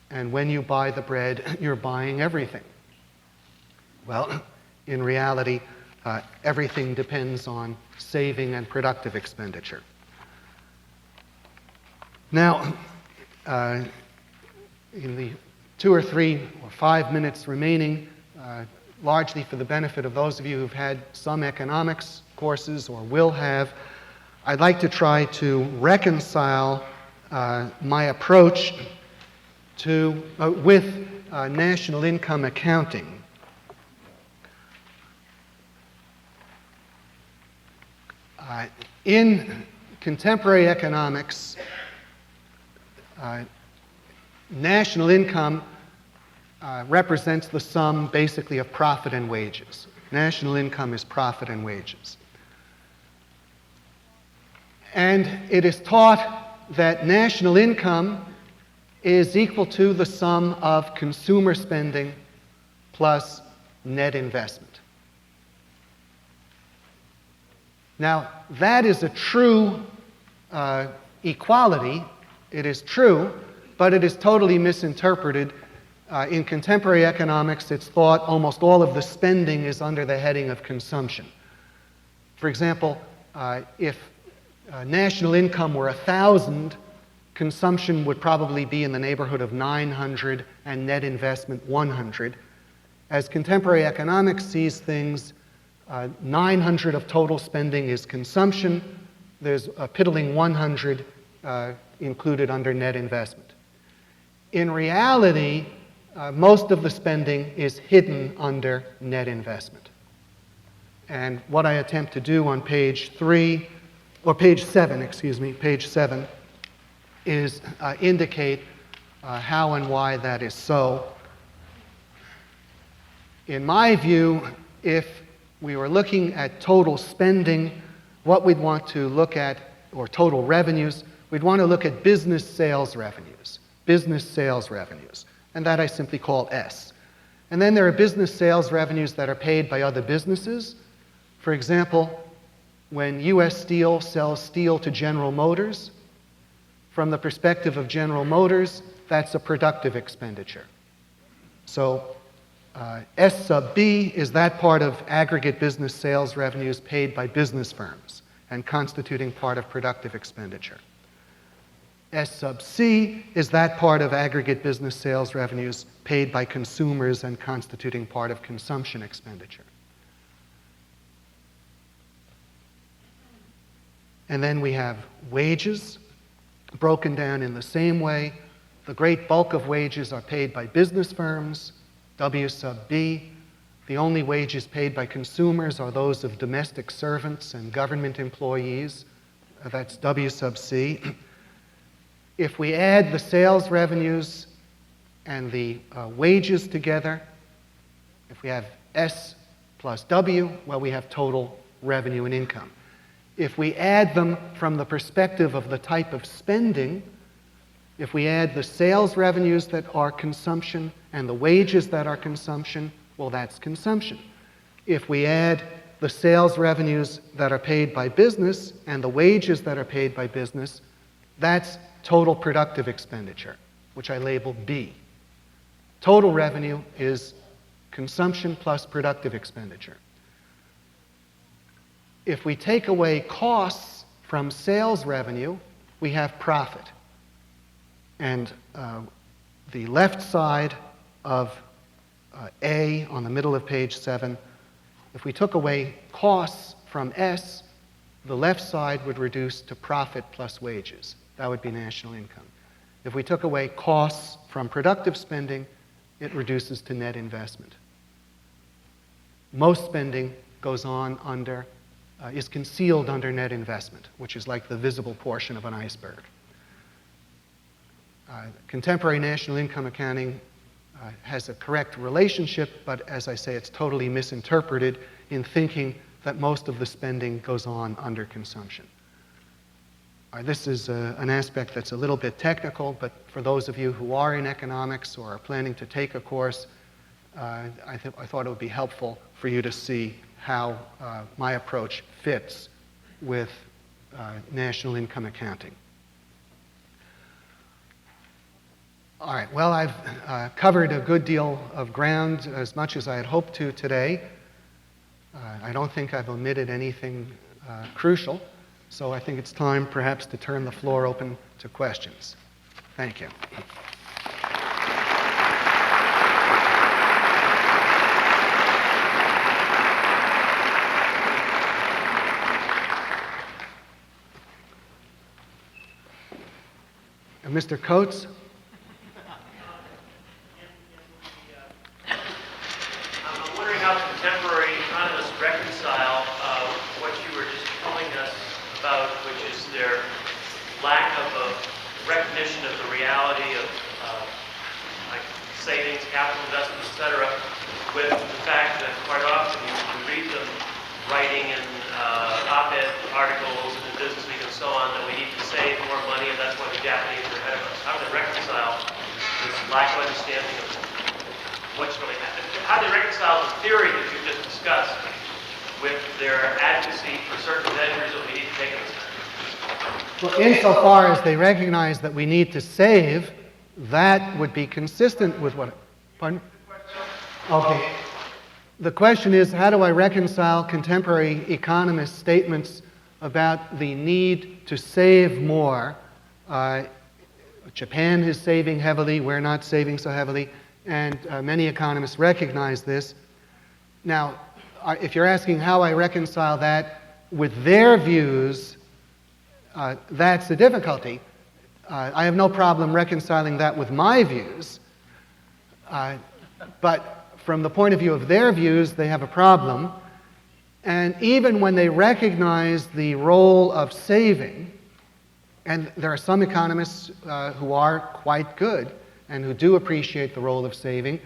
S2: And when you buy the bread, you're buying everything. Well, in reality, everything depends on saving and productive expenditure. Now, in the 2 or 3 or 5 minutes remaining, largely for the benefit of those of you who've had some economics courses or will have, I'd like to try to reconcile my approach with national income accounting. In contemporary economics, national income represents the sum basically of profit and wages. National income is profit and wages. And it is taught that national income is equal to the sum of consumer spending plus net investment. Now, that is a true equality. It is true, but it is totally misinterpreted. In contemporary economics, it's thought almost all of the spending is under the heading of consumption. For example, if national income were 1,000, consumption would probably be in the neighborhood of 900 and net investment 100. As contemporary economics sees things, 900 of total spending is consumption. There's a piddling 100 included under net investment. In reality, most of the spending is hidden under net investment. And what I attempt to do on page 7, is indicate how and why that is so. In my view, if we were looking at total spending, what we'd want to look at, or total revenues, we'd want to look at business sales revenues. Business sales revenues. And that I simply call S. And then there are business sales revenues that are paid by other businesses. For example, when U.S. Steel sells steel to General Motors, from the perspective of General Motors, that's a productive expenditure. So S sub B is that part of aggregate business sales revenues paid by business firms and constituting part of productive expenditure. S sub C is that part of aggregate business sales revenues paid by consumers and constituting part of consumption expenditure. And then we have wages, broken down in the same way. The great bulk of wages are paid by business firms, W sub B. The only wages paid by consumers are those of domestic servants and government employees. That's W sub C. If we add the sales revenues and the wages together, if we have S plus W, well, we have total revenue and income. If we add them from the perspective of the type of spending, if we add the sales revenues that are consumption and the wages that are consumption, well, that's consumption. If we add the sales revenues that are paid by business and the wages that are paid by business, that's total productive expenditure, which I label B. Total revenue is consumption plus productive expenditure. If we take away costs from sales revenue, we have profit. And the left side of A on the middle of page 7, if we took away costs from S, the left side would reduce to profit plus wages. That would be national income. If we took away costs from productive spending, it reduces to net investment. Most spending goes on under, is concealed under net investment, which is like the visible portion of an iceberg. Contemporary national income accounting has a correct relationship, but as I say, it's totally misinterpreted in thinking that most of the spending goes on under consumption. This is an aspect that's a little bit technical, but for those of you who are in economics or are planning to take a course, I thought it would be helpful for you to see how my approach fits with national income accounting. All right, well, I've covered a good deal of ground, as much as I had hoped to today. I don't think I've omitted anything crucial, so I think it's time perhaps to turn the floor open to questions. Thank you. Mr. Coates?
S3: I'm wondering how contemporary economists reconcile what you were just telling us about, which is their lack of a recognition of the reality of like savings, capital investments, etc., with the fact that quite often you read them writing in op-ed articles in the Business Week and so on that we need to save more money and that's why the Japanese are ahead of us. How do they reconcile this lack of understanding of what's really happening? How do they reconcile the theory that you just discussed with their advocacy for certain measures that we need to take in this country?
S2: Well, insofar as they recognize that we need to save, that would be consistent with what... Pardon? Okay. The question is, how do I reconcile contemporary economists' statements about the need to save more? Japan is saving heavily, we're not saving so heavily, and many economists recognize this. Now, if you're asking how I reconcile that with their views, that's the difficulty. I have no problem reconciling that with my views, but from the point of view of their views, they have a problem. And even when they recognize the role of saving, and there are some economists who are quite good and who do appreciate the role of saving,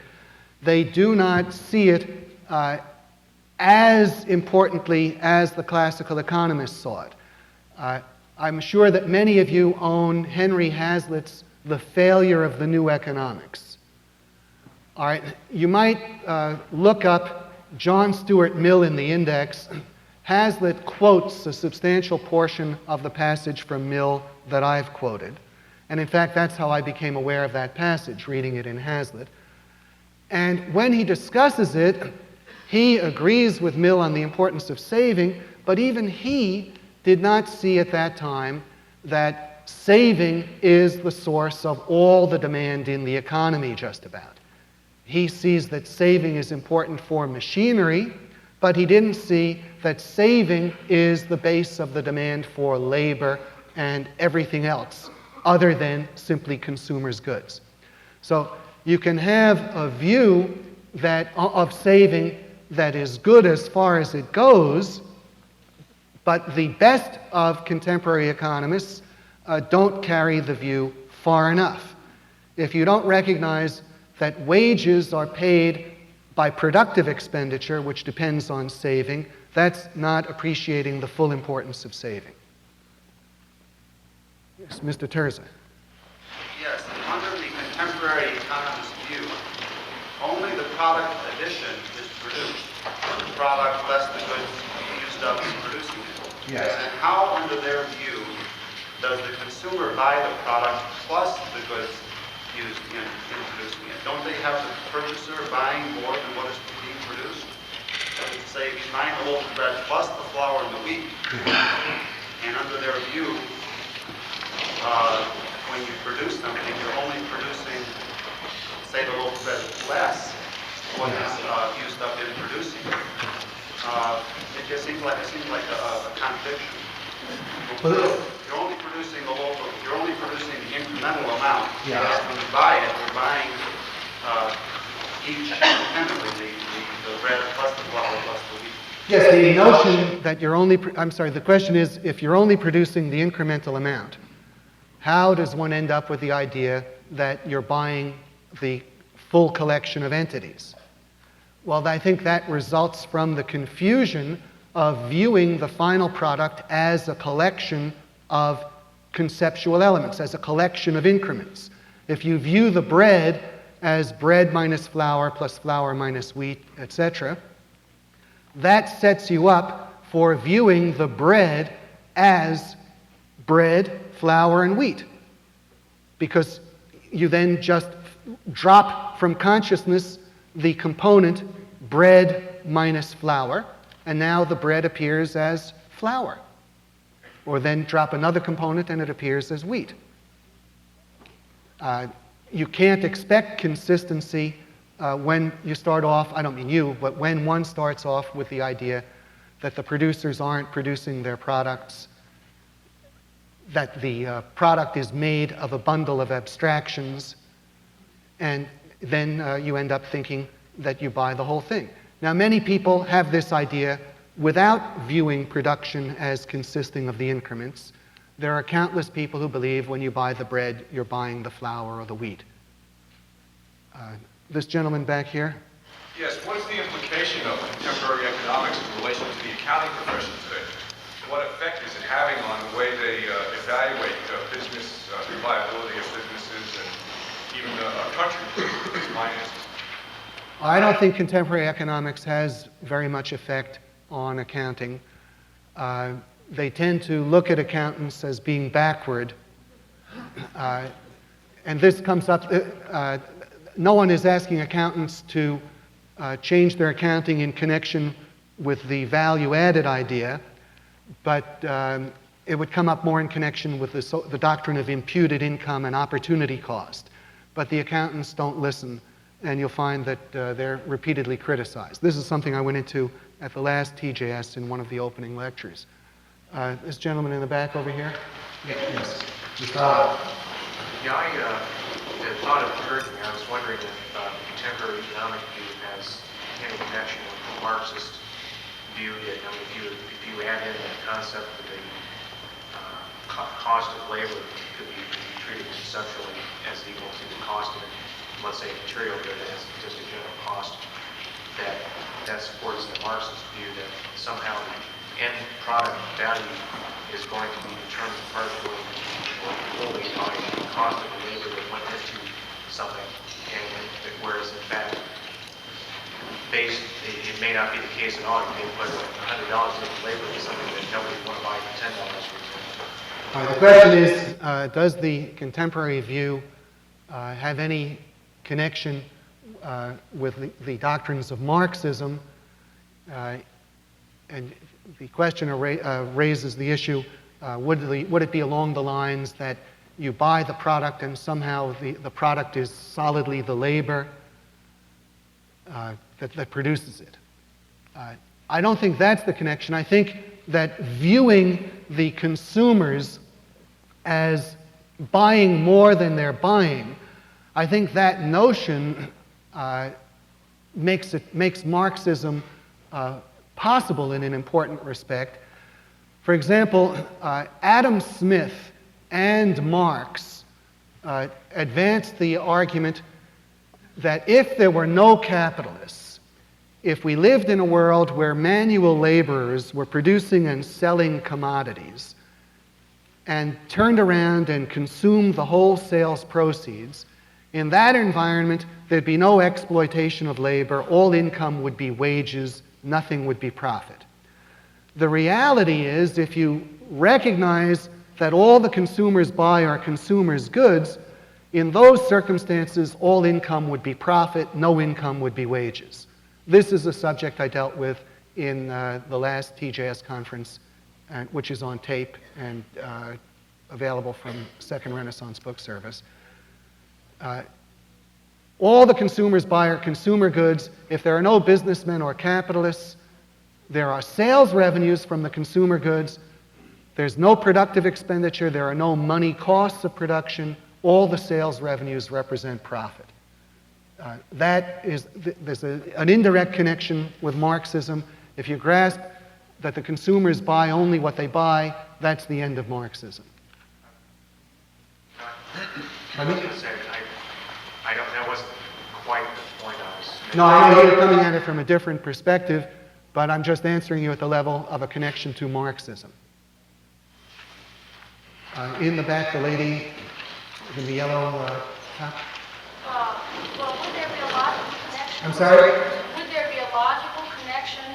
S2: they do not see it as importantly as the classical economists saw it. I'm sure that many of you own Henry Hazlitt's The Failure of the New Economics. All right, you might look up John Stuart Mill in the index. Hazlitt quotes a substantial portion of the passage from Mill that I've quoted. And in fact, that's how I became aware of that passage, reading it in Hazlitt. And when he discusses it, he agrees with Mill on the importance of saving, but even he did not see at that time that saving is the source of all the demand in the economy, just about. He sees that saving is important for machinery, but he didn't see that saving is the base of the demand for labor and everything else other than simply consumers' goods. So you can have a view of saving that is good as far as it goes, but the best of contemporary economists don't carry the view far enough. If you don't recognize that wages are paid by productive expenditure, which depends on saving, that's not appreciating the full importance of saving. Yes, Mr. Terza.
S4: Yes, under the contemporary economist view, only the product addition is produced. The product less the goods used up in producing it.
S2: Yes.
S4: And how, under their view, does the consumer buy the product plus the goods used in producing it? Don't they have the purchaser buying more than what is being produced? Say he's buying the loaf of bread plus the flour and the wheat, and under their view, when you produce something, you're only producing, say, the loaf of bread less what is used up in producing it. It just seems like a contradiction. You're only producing the loaf of, you're only producing the incremental amount.
S2: Yeah.
S4: When you buy it, you're buying each independently, the bread plus the flour plus the wheat.
S2: Yes, the notion that you're only, I'm sorry, the question is, if you're only producing the incremental amount, how does one end up with the idea that you're buying the full collection of entities? Well, I think that results from the confusion of viewing the final product as a collection of conceptual elements, as a collection of increments. If you view the bread as bread minus flour plus flour minus wheat, etc., that sets you up for viewing the bread as bread, flour, and wheat. Because you then just drop from consciousness the component bread minus flour, and now the bread appears as flour. Or then drop another component and it appears as wheat. You can't expect consistency when you start off, I don't mean you, but when one starts off with the idea that the producers aren't producing their products, that the product is made of a bundle of abstractions, and then you end up thinking that you buy the whole thing. Now, many people have this idea without viewing production as consisting of the increments. There are countless people who believe when you buy the bread, you're buying the flour or the wheat. This gentleman back here.
S5: Yes, what is the implication of contemporary economics in relation to the accounting profession today? What effect is it having on the way they evaluate business, reliability of businesses, and even a country's finances?
S2: I don't think contemporary economics has very much effect on accounting. They tend to look at accountants as being backward. And this comes up, no one is asking accountants to change their accounting in connection with the value-added idea, but it would come up more in connection with the doctrine of imputed income and opportunity cost. But the accountants don't listen, and you'll find that they're repeatedly criticized. This is something I went into at the last TJS in one of the opening lectures. This gentleman in the back over here? Yes.
S6: The thought occurred to me. I was wondering if contemporary economic view has any connection with the Marxist view that, I mean, if you add in the concept that the cost of labor could be treated conceptually as equal to the cost of, let's say, material good as just a general cost, that supports the Marxist view that somehow the end product value is going to be determined partially or fully by the cost of the labor that went into something, and whereas in fact, it may not be the case at all. You may put $100 into labor to something that nobody would want to buy for $10, for example.
S2: The question is, does the contemporary view have any connection with the doctrines of Marxism? And the question raises the issue, would it be along the lines that you buy the product and somehow the product is solidly the labor that produces it? I don't think that's the connection. I think that viewing the consumers as buying more than they're buying, I think that notion makes Marxism possible in an important respect. For example, Adam Smith and Marx advanced the argument that if there were no capitalists, if we lived in a world where manual laborers were producing and selling commodities and turned around and consumed the wholesale proceeds, in that environment there'd be no exploitation of labor, all income would be wages, nothing would be profit. The reality is, if you recognize that all the consumers buy are consumers' goods, in those circumstances, all income would be profit, no income would be wages. This is a subject I dealt with in the last TJS conference, which is on tape and available from Second Renaissance Book Service. All the consumers buy are consumer goods. If there are no businessmen or capitalists, there are sales revenues from the consumer goods. There's no productive expenditure. There are no money costs of production. All the sales revenues represent profit. There's an indirect connection with Marxism. If you grasp that the consumers buy only what they buy, that's the end of Marxism.
S6: I was going to say, that wasn't quite the point I was making.
S2: No, I know you're coming at it from a different perspective, but I'm just answering you at the level of a connection to Marxism. In the back, the lady in the yellow top.
S7: Well, would there be a logical connection?
S2: I'm sorry?
S7: Would there be a logical connection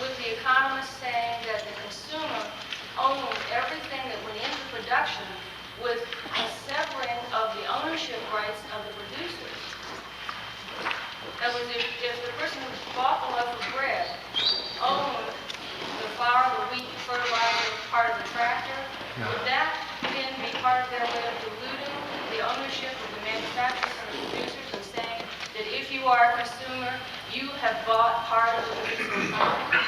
S7: with the economist saying that the consumer owns everything that went into production with a severing of the ownership rights of the producers? In other words, if the person who bought the loaf of bread owned the flour, the wheat, fertilizer, part of the tractor, would that then be part of their way of diluting the ownership of the manufacturers and the producers and saying that if you are a consumer, you have bought part of the producer economy?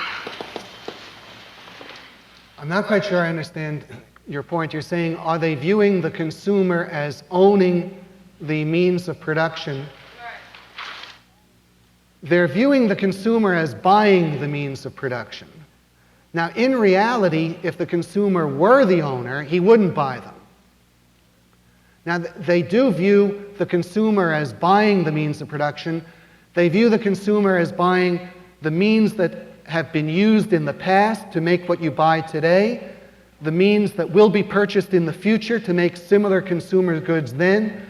S2: I'm not quite sure I understand your point. You're saying, are they viewing the consumer as owning the means of production?
S7: Right.
S2: They're viewing the consumer as buying the means of production. Now, in reality, if the consumer were the owner, he wouldn't buy them. Now, they do view the consumer as buying the means of production. They view the consumer as buying the means that have been used in the past to make what you buy today, the means that will be purchased in the future to make similar consumer goods then.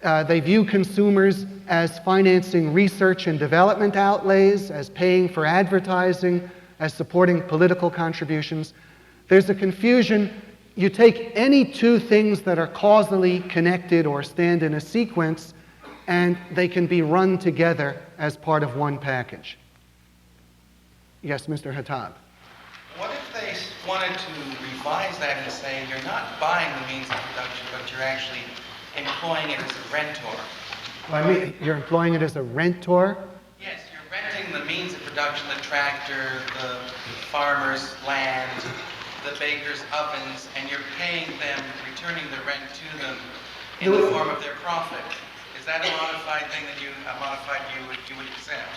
S2: They view consumers as financing research and development outlays, as paying for advertising, as supporting political contributions. There's a confusion. You take any two things that are causally connected or stand in a sequence, and they can be run together as part of one package. Yes, Mr. Hattab.
S8: What if they wanted to revise that and say you're not buying the means of production, but you're actually employing it as a rentor?
S2: Well, I mean, you're employing it as a rentor?
S8: Yes, you're renting the means of production, the tractor, the farmer's land, the baker's ovens, and you're paying them, returning the rent to them in the form of their profit. Is that a modified thing that you would accept?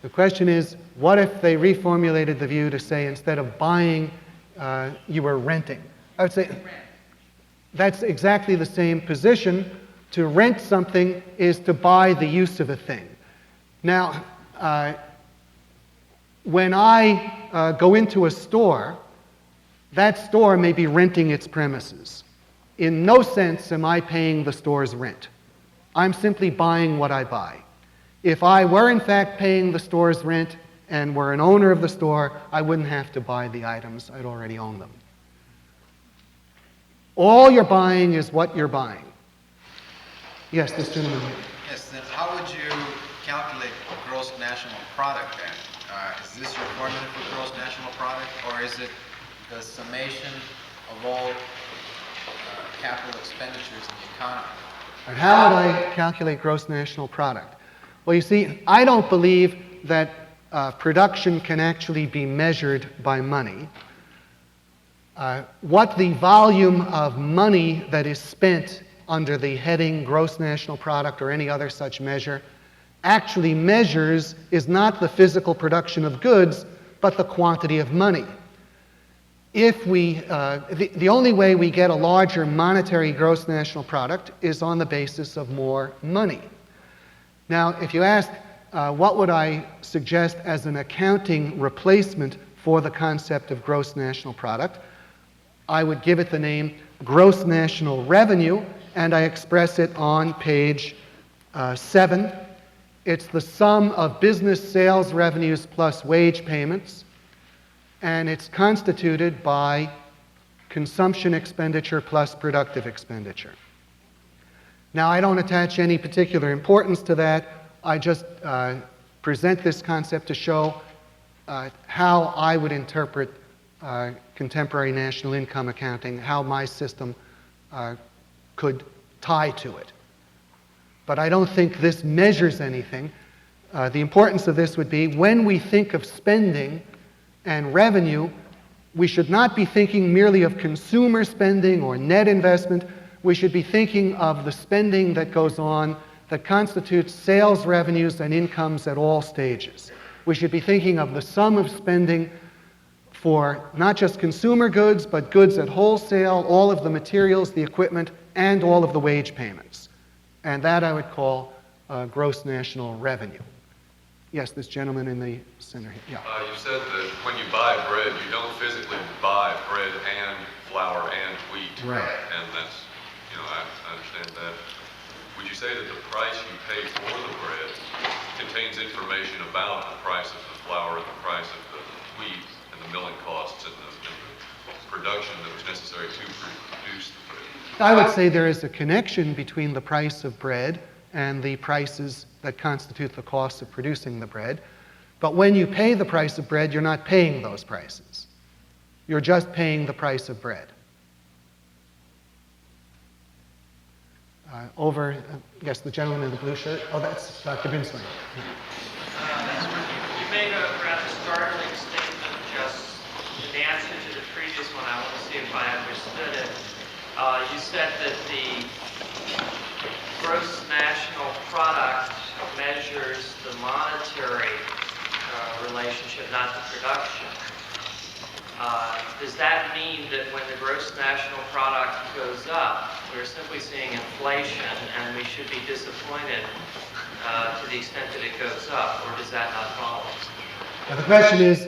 S2: The question is, what if they reformulated the view to say instead of buying, you were renting? I would say that's exactly the same position. To rent something is to buy the use of a thing. Now, when I go into a store, that store may be renting its premises. In no sense am I paying the store's rent. I'm simply buying what I buy. If I were in fact paying the store's rent and were an owner of the store, I wouldn't have to buy the items. I'd already own them. All you're buying is what you're buying. Yes, this gentleman here.
S9: Yes, then how would you calculate gross national product then? Is this your formula for gross national product, or is it the summation of all capital expenditures in the economy?
S2: And how would I calculate gross national product? Well, you see, I don't believe that production can actually be measured by money. What the volume of money that is spent under the heading gross national product or any other such measure actually measures is not the physical production of goods, but the quantity of money. If the only way we get a larger monetary gross national product is on the basis of more money. Now, if you ask, what would I suggest as an accounting replacement for the concept of gross national product, I would give it the name gross national revenue, and I express it on page 7. It's the sum of business sales revenues plus wage payments, and it's constituted by consumption expenditure plus productive expenditure. Now, I don't attach any particular importance to that. I just present this concept to show how I would interpret contemporary national income accounting, how my system could tie to it. But I don't think this measures anything. The importance of this would be when we think of spending and revenue, we should not be thinking merely of consumer spending or net investment. We should be thinking of the spending that goes on that constitutes sales revenues and incomes at all stages. We should be thinking of the sum of spending for not just consumer goods, but goods at wholesale, all of the materials, the equipment, and all of the wage payments. And that I would call gross national revenue. Yes, this gentleman in the center here. Yeah.
S10: You said that when you buy bread, you don't physically buy bread and flour and wheat.
S2: Right.
S10: And that's, I understand that. Would you say that the price you pay for the bread contains information about the price of the flour and the price of the wheat and the milling costs and the production that was necessary to produce the bread?
S2: I would say there is a connection between the price of bread and the prices that constitute the cost of producing the bread. But when you pay the price of bread, you're not paying those prices. You're just paying the price of bread. Yes, the gentleman in the blue shirt. Oh, that's Dr. Binswanger.
S3: You made a rather startling statement just in answer to the previous one. I want to see if I understood it. You said that the gross national product measures the monetary relationship, not the production. Does that mean that when the gross national product goes up, we're simply seeing inflation and we should be disappointed to the extent that it goes up, or does that not follow?
S2: Now, the question is,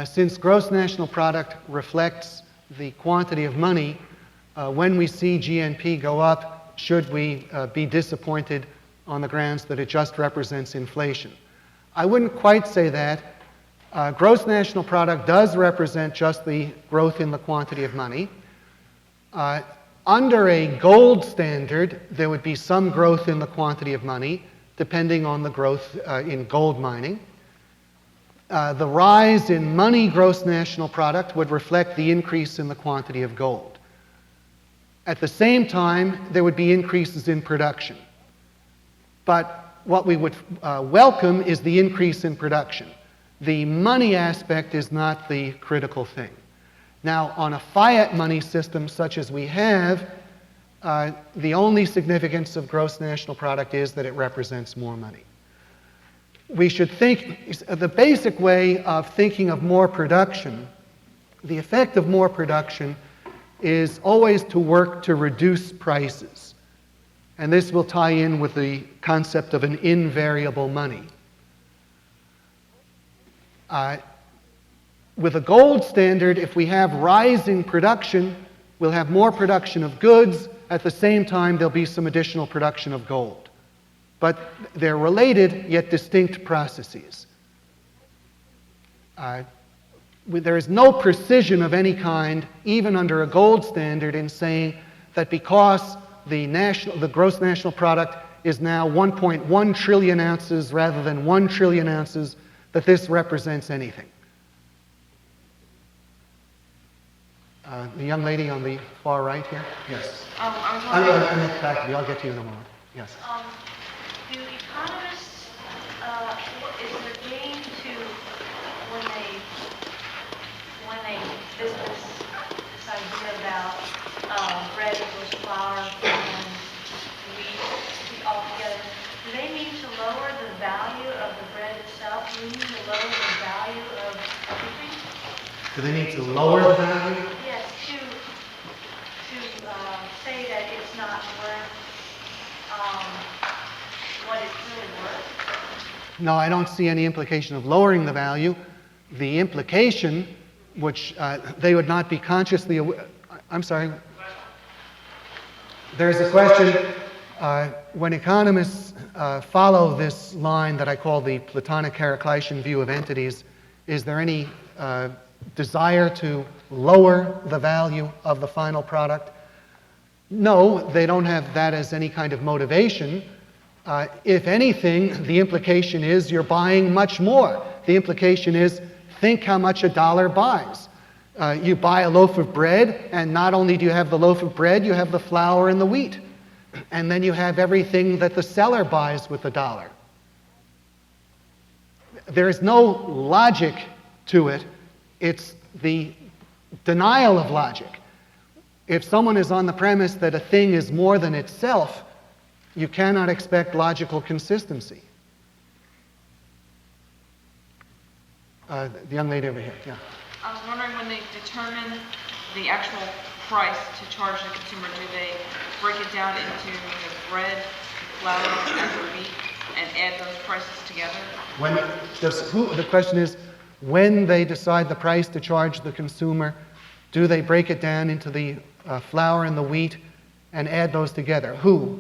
S2: since gross national product reflects the quantity of money, when we see GNP go up, should we be disappointed on the grounds that it just represents inflation? I wouldn't quite say that. Gross national product does represent just the growth in the quantity of money. Under a gold standard, there would be some growth in the quantity of money, depending on the growth in gold mining. The rise in money gross national product would reflect the increase in the quantity of gold. At the same time, there would be increases in production. But what we would welcome is the increase in production. The money aspect is not the critical thing. Now, on a fiat money system such as we have, the only significance of gross national product is that it represents more money. We should think, the basic way of thinking of more production, the effect of more production is always to work to reduce prices. And this will tie in with the concept of an invariable money. With a gold standard, if we have rising production, we'll have more production of goods. At the same time, there'll be some additional production of gold. But they're related, yet distinct processes. There is no precision of any kind, even under a gold standard, in saying that because the gross national product is now 1.1 trillion ounces rather than 1 trillion ounces, that this represents anything. The young lady on the far right here? Yes.
S7: I'm
S2: Back to you. I'll get to you in a moment. Yes.
S7: Do economists, is there gain to when they business this idea about bread equals flour and wheat altogether? Do they mean to lower the value of the bread itself? Do they mean to lower the value of everything?
S2: Do they need to lower the value?
S7: Yes, to say that it's not worth what it's really worth.
S2: No, I don't see any implication of lowering the value. The implication, which they would not be consciously aware. I'm sorry. There's a question. When economists follow this line that I call the Platonic Heraclitean view of entities, is there any desire to lower the value of the final product? No, they don't have that as any kind of motivation. If anything, the implication is you're buying much more. The implication is, think how much a dollar buys. You buy a loaf of bread, and not only do you have the loaf of bread, you have the flour and the wheat. And then you have everything that the seller buys with the dollar. There is no logic to it. It's the denial of logic. If someone is on the premise that a thing is more than itself, you cannot expect logical consistency. The young lady over here, yeah.
S11: I was wondering, when they determine the actual price to charge the consumer, do they break it down into the bread, flour, and the wheat, and add those prices together?
S2: The question is, when they decide the price to charge the consumer, do they break it down into the flour and the wheat and add those together? Who?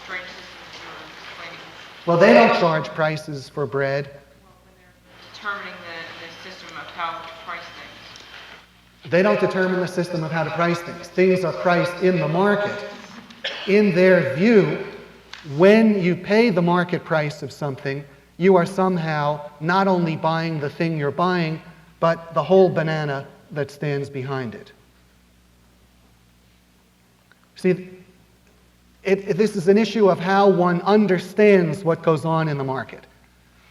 S11: Strange systems you were explaining.
S2: Well, they don't charge prices for bread.
S11: Well, when they're determining the system of how to price things.
S2: They don't determine the system of how to price things. Things are priced in the market. In their view, when you pay the market price of something, you are somehow not only buying the thing you're buying, but the whole banana that stands behind it. See, this is an issue of how one understands what goes on in the market.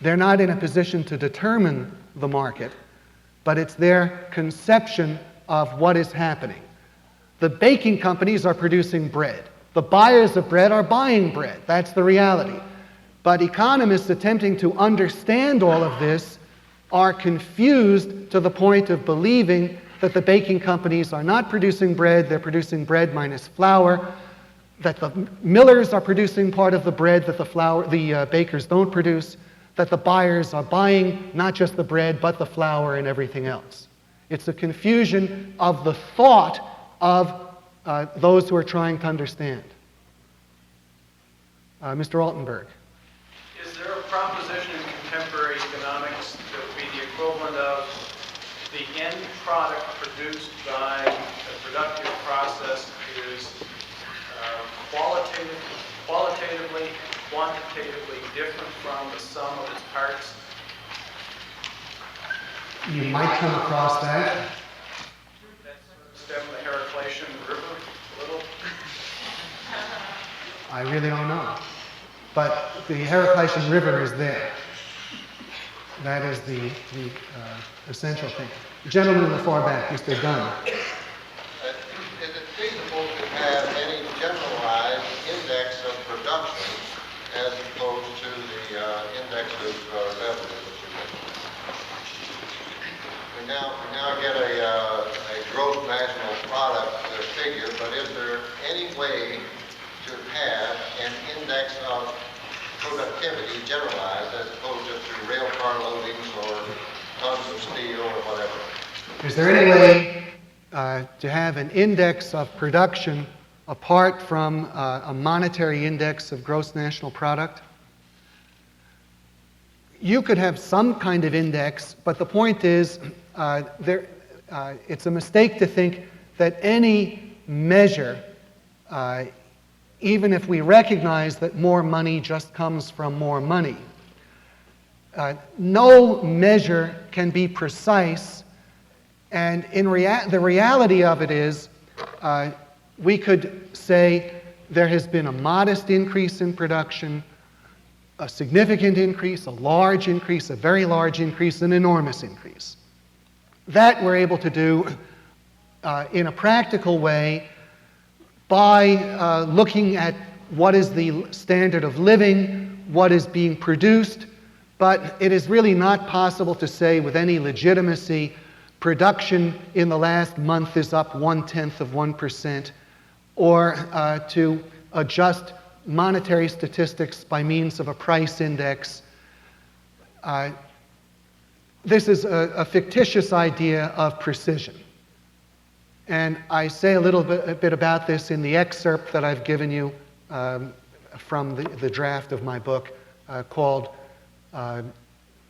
S2: They're not in a position to determine the market, but it's their conception of what is happening. The baking companies are producing bread. The buyers of bread are buying bread. That's the reality. But economists attempting to understand all of this are confused to the point of believing that the baking companies are not producing bread, they're producing bread minus flour, that the millers are producing part of the bread that the bakers don't produce, that the buyers are buying not just the bread, but the flour and everything else. It's a confusion of the thought of those who are trying to understand. Mr. Altenberg.
S12: Is there a proposition in contemporary economics that would be the equivalent of the end product produced by a productive process is qualitatively and quantitatively different from the sum of its parts?
S2: You might come across that.
S12: Stem the Heraclean River a little?
S2: I really don't know. But the Heraclean River is there. That is the essential thing. The gentleman in the far back, Mr. Dunn.
S13: Is it feasible to have any generalized index of production as opposed to the index of revenue that you mentioned? We now get a gross national product figure, but is there any way to have an index of productivity generalized as opposed to rail car loadings or tons of steel or whatever?
S2: Is there any way to have an index of production apart from a monetary index of gross national product? You could have some kind of index, but the point is it's a mistake to think that any measure, even if we recognize that more money just comes from more money, no measure can be precise, and the reality of it is we could say there has been a modest increase in production, a significant increase, a large increase, a very large increase, an enormous increase. That we're able to do in a practical way by looking at what is the standard of living, what is being produced, but it is really not possible to say with any legitimacy production in the last month is up 0.1%, or to adjust monetary statistics by means of a price index. This is a fictitious idea of precision. And I say a bit about this in the excerpt that I've given you from the draft of my book called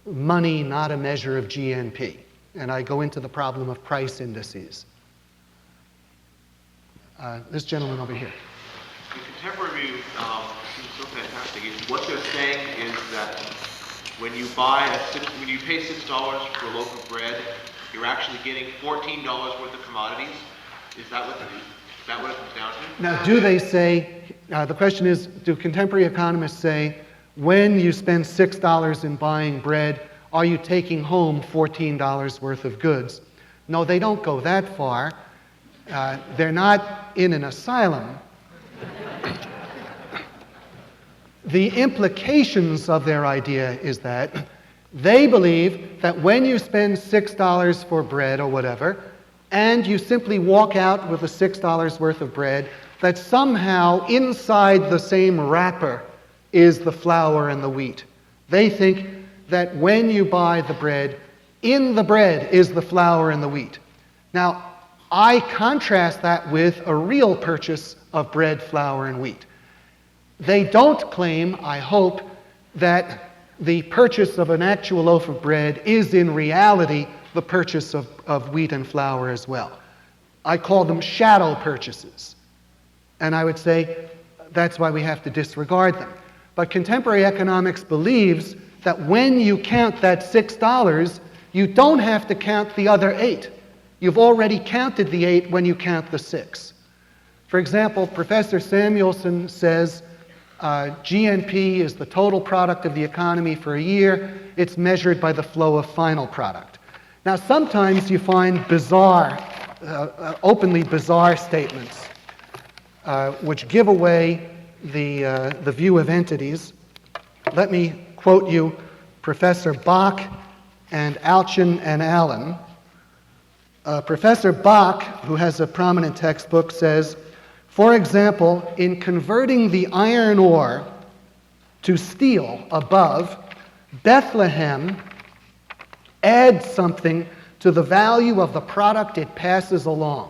S2: money not a measure of GNP? And I go into the problem of price indices. This gentleman over here.
S14: The contemporary view seems so fantastic. What they're saying is that when you pay $6 for a loaf of bread, you're actually getting $14 worth of commodities. Is that what it comes down to?
S2: Now, do they say, the question is, do contemporary economists say, when you spend $6 in buying bread, are you taking home $14 worth of goods? No, they don't go that far. They're not in an asylum. The implications of their idea is that they believe that when you spend $6 for bread or whatever, and you simply walk out with the $6 worth of bread, that somehow inside the same wrapper is the flour and the wheat. They think that when you buy the bread, in the bread is the flour and the wheat. Now, I contrast that with a real purchase of bread, flour, and wheat. They don't claim, I hope, that the purchase of an actual loaf of bread is in reality the purchase of wheat and flour as well. I call them shadow purchases. And I would say that's why we have to disregard them. But contemporary economics believes that when you count that $6, you don't have to count the other 8. You've already counted the 8 when you count the 6. For example, Professor Samuelson says GNP is the total product of the economy for a year. It's measured by the flow of final product. Now, sometimes you find bizarre, openly bizarre statements which give away the view of entities. Let me quote you Professor Bach and Alchin and Allen. Professor Bach, who has a prominent textbook, says, for example, in converting the iron ore to steel above, Bethlehem adds something to the value of the product it passes along.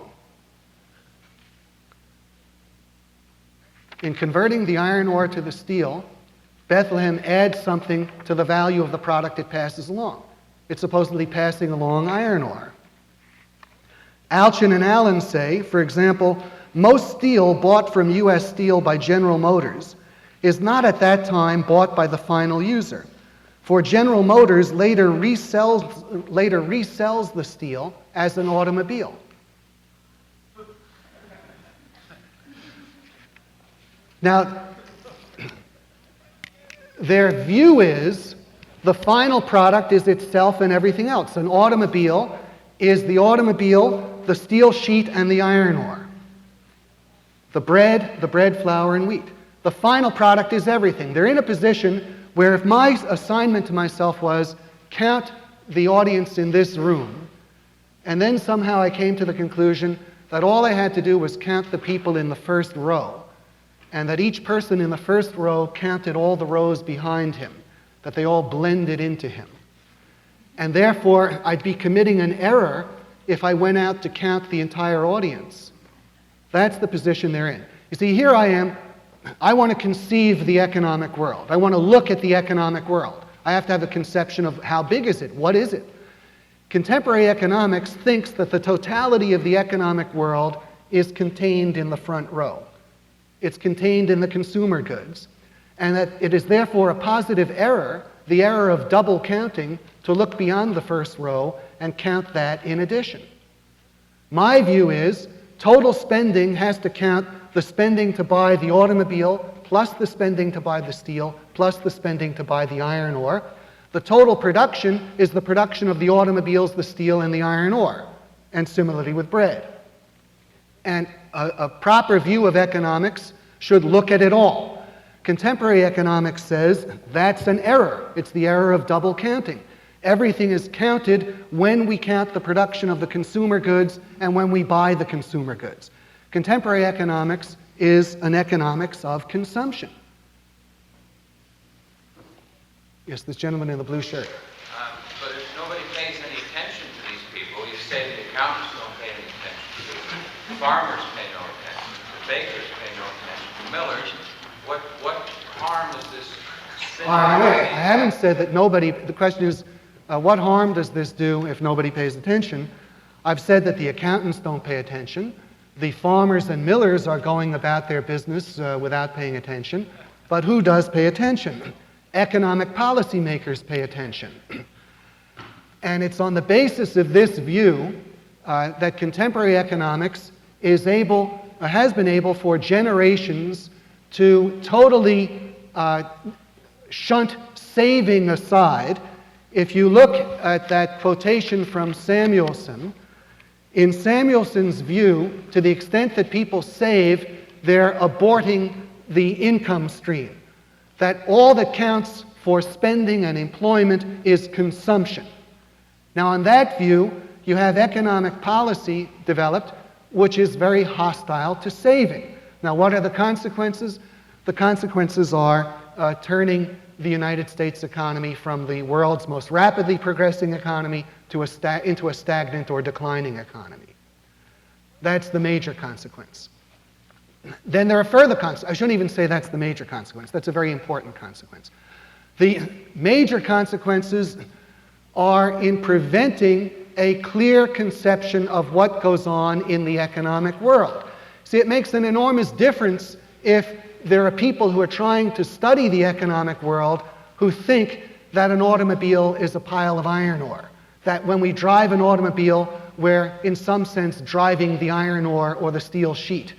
S2: In converting the iron ore to the steel, Bethlehem adds something to the value of the product it passes along. It's supposedly passing along iron ore. Alchin and Allen say, for example, most steel bought from U.S. Steel by General Motors is not at that time bought by the final user, for General Motors later resells the steel as an automobile. Now, their view is the final product is itself and everything else. An automobile is the automobile, the steel sheet, and the iron ore. The bread, flour, and wheat. The final product is everything. They're in a position where if my assignment to myself was count the audience in this room, and then somehow I came to the conclusion that all I had to do was count the people in the first row, and that each person in the first row counted all the rows behind him, that they all blended into him. And therefore, I'd be committing an error if I went out to count the entire audience. That's the position they're in. You see, here I am. I want to conceive the economic world. I want to look at the economic world. I have to have a conception of how big is it? What is it? Contemporary economics thinks that the totality of the economic world is contained in the front row. It's contained in the consumer goods. And that it is therefore a positive error, the error of double counting, to look beyond the first row and count that in addition. My view is total spending has to count the spending to buy the automobile, plus the spending to buy the steel, plus the spending to buy the iron ore. The total production is the production of the automobiles, the steel, and the iron ore, and similarly with bread. And a proper view of economics should look at it all. Contemporary economics says that's an error. It's the error of double counting. Everything is counted when we count the production of the consumer goods and when we buy the consumer goods. Contemporary economics is an economics of consumption. Yes, this gentleman in the blue shirt.
S15: But if nobody pays any attention to these people, you say the accountants don't pay any attention to them, the farmers pay no attention, the bakers pay no attention, the millers, what harm is this
S2: I haven't said that nobody, the question is, what harm does this do if nobody pays attention? I've said that the accountants don't pay attention. The farmers and millers are going about their business without paying attention. But who does pay attention? Economic policymakers pay attention. And it's on the basis of this view that contemporary economics has been able for generations to totally shunt saving aside. If you look at that quotation from Samuelson, in Samuelson's view, to the extent that people save, they're aborting the income stream. That all that counts for spending and employment is consumption. Now, on that view, you have economic policy developed which is very hostile to saving. Now, what are the consequences? The consequences are turning the United States economy from the world's most rapidly progressing economy to into a stagnant or declining economy. That's the major consequence. Then there are further consequences. I shouldn't even say that's the major consequence. That's a very important consequence. The major consequences are in preventing a clear conception of what goes on in the economic world. See, it makes an enormous difference if there are people who are trying to study the economic world who think that an automobile is a pile of iron ore. That when we drive an automobile, we're in some sense driving the iron ore or the steel sheet.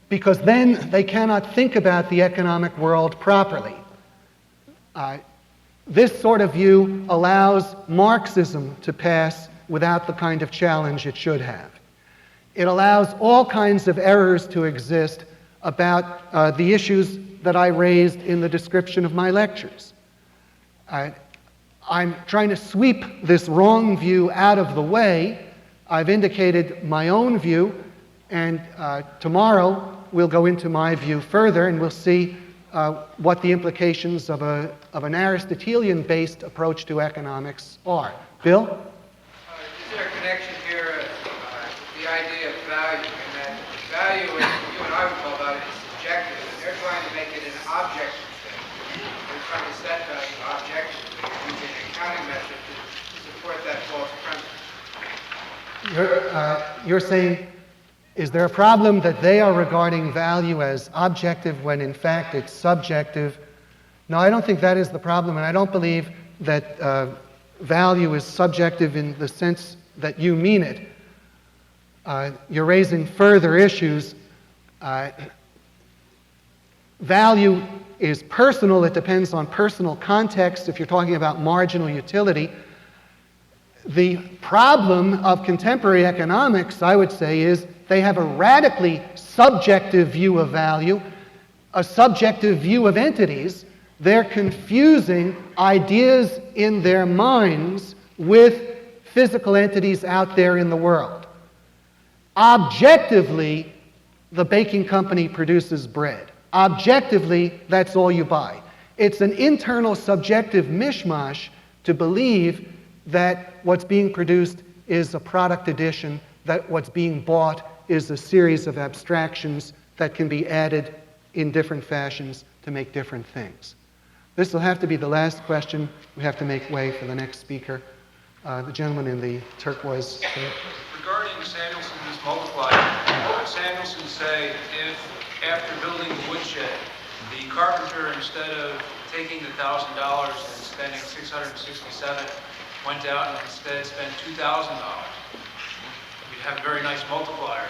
S2: Because then they cannot think about the economic world properly. This sort of view allows Marxism to pass without the kind of challenge it should have. It allows all kinds of errors to exist about the issues that I raised in the description of my lectures. I'm trying to sweep this wrong view out of the way. I've indicated my own view, and tomorrow we'll go into my view further, and we'll see what the implications of an Aristotelian-based approach to economics are. Bill?
S16: Is there a connection here with the idea of value, and that value, as you and I would call about it, is subjective, and they're trying to make it an objective thing. They're trying to set value objectively, using an accounting method to support that false premise.
S2: You're saying, is there a problem that they are regarding value as objective when in fact it's subjective? No, I don't think that is the problem, and I don't believe that value is subjective in the sense that you mean it. You're raising further issues. Value is personal. It depends on personal context. If you're talking about marginal utility, the problem of contemporary economics, I would say, is they have a radically subjective view of value, a subjective view of entities. They're confusing ideas in their minds with physical entities out there in the world. Objectively, the baking company produces bread. Objectively, that's all you buy. It's an internal subjective mishmash to believe that what's being produced is a product addition, that what's being bought is a series of abstractions that can be added in different fashions to make different things. This will have to be the last question. We have to make way for the next speaker. The gentleman in the turquoise shirt.
S12: Regarding Samuelson's multiplier, what would Samuelson say if, after building the woodshed, the carpenter, instead of taking the $1,000 and spending $667, went out and instead spent $2,000? You'd have a very nice multiplier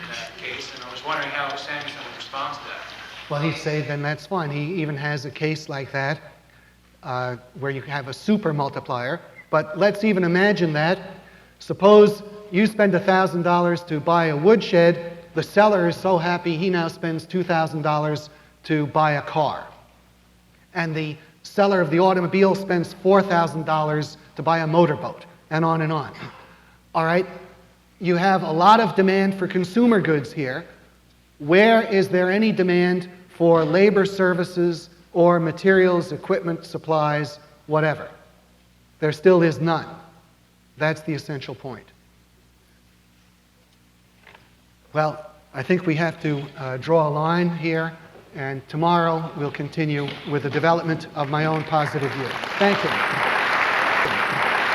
S12: in that case, and I was wondering how Samuelson would respond to that.
S2: Well, he'd say then that's fine. He even has a case like that where you have a super multiplier. But let's even imagine that. Suppose you spend $1,000 to buy a woodshed. The seller is so happy he now spends $2,000 to buy a car. And the seller of the automobile spends $4,000 to buy a motorboat, and on and on. All right? You have a lot of demand for consumer goods here. Where is there any demand for labor services or materials, equipment, supplies, whatever? There still is none. That's the essential point. Well, I think we have to draw a line here. And tomorrow we'll continue with the development of my own positive view. Thank you.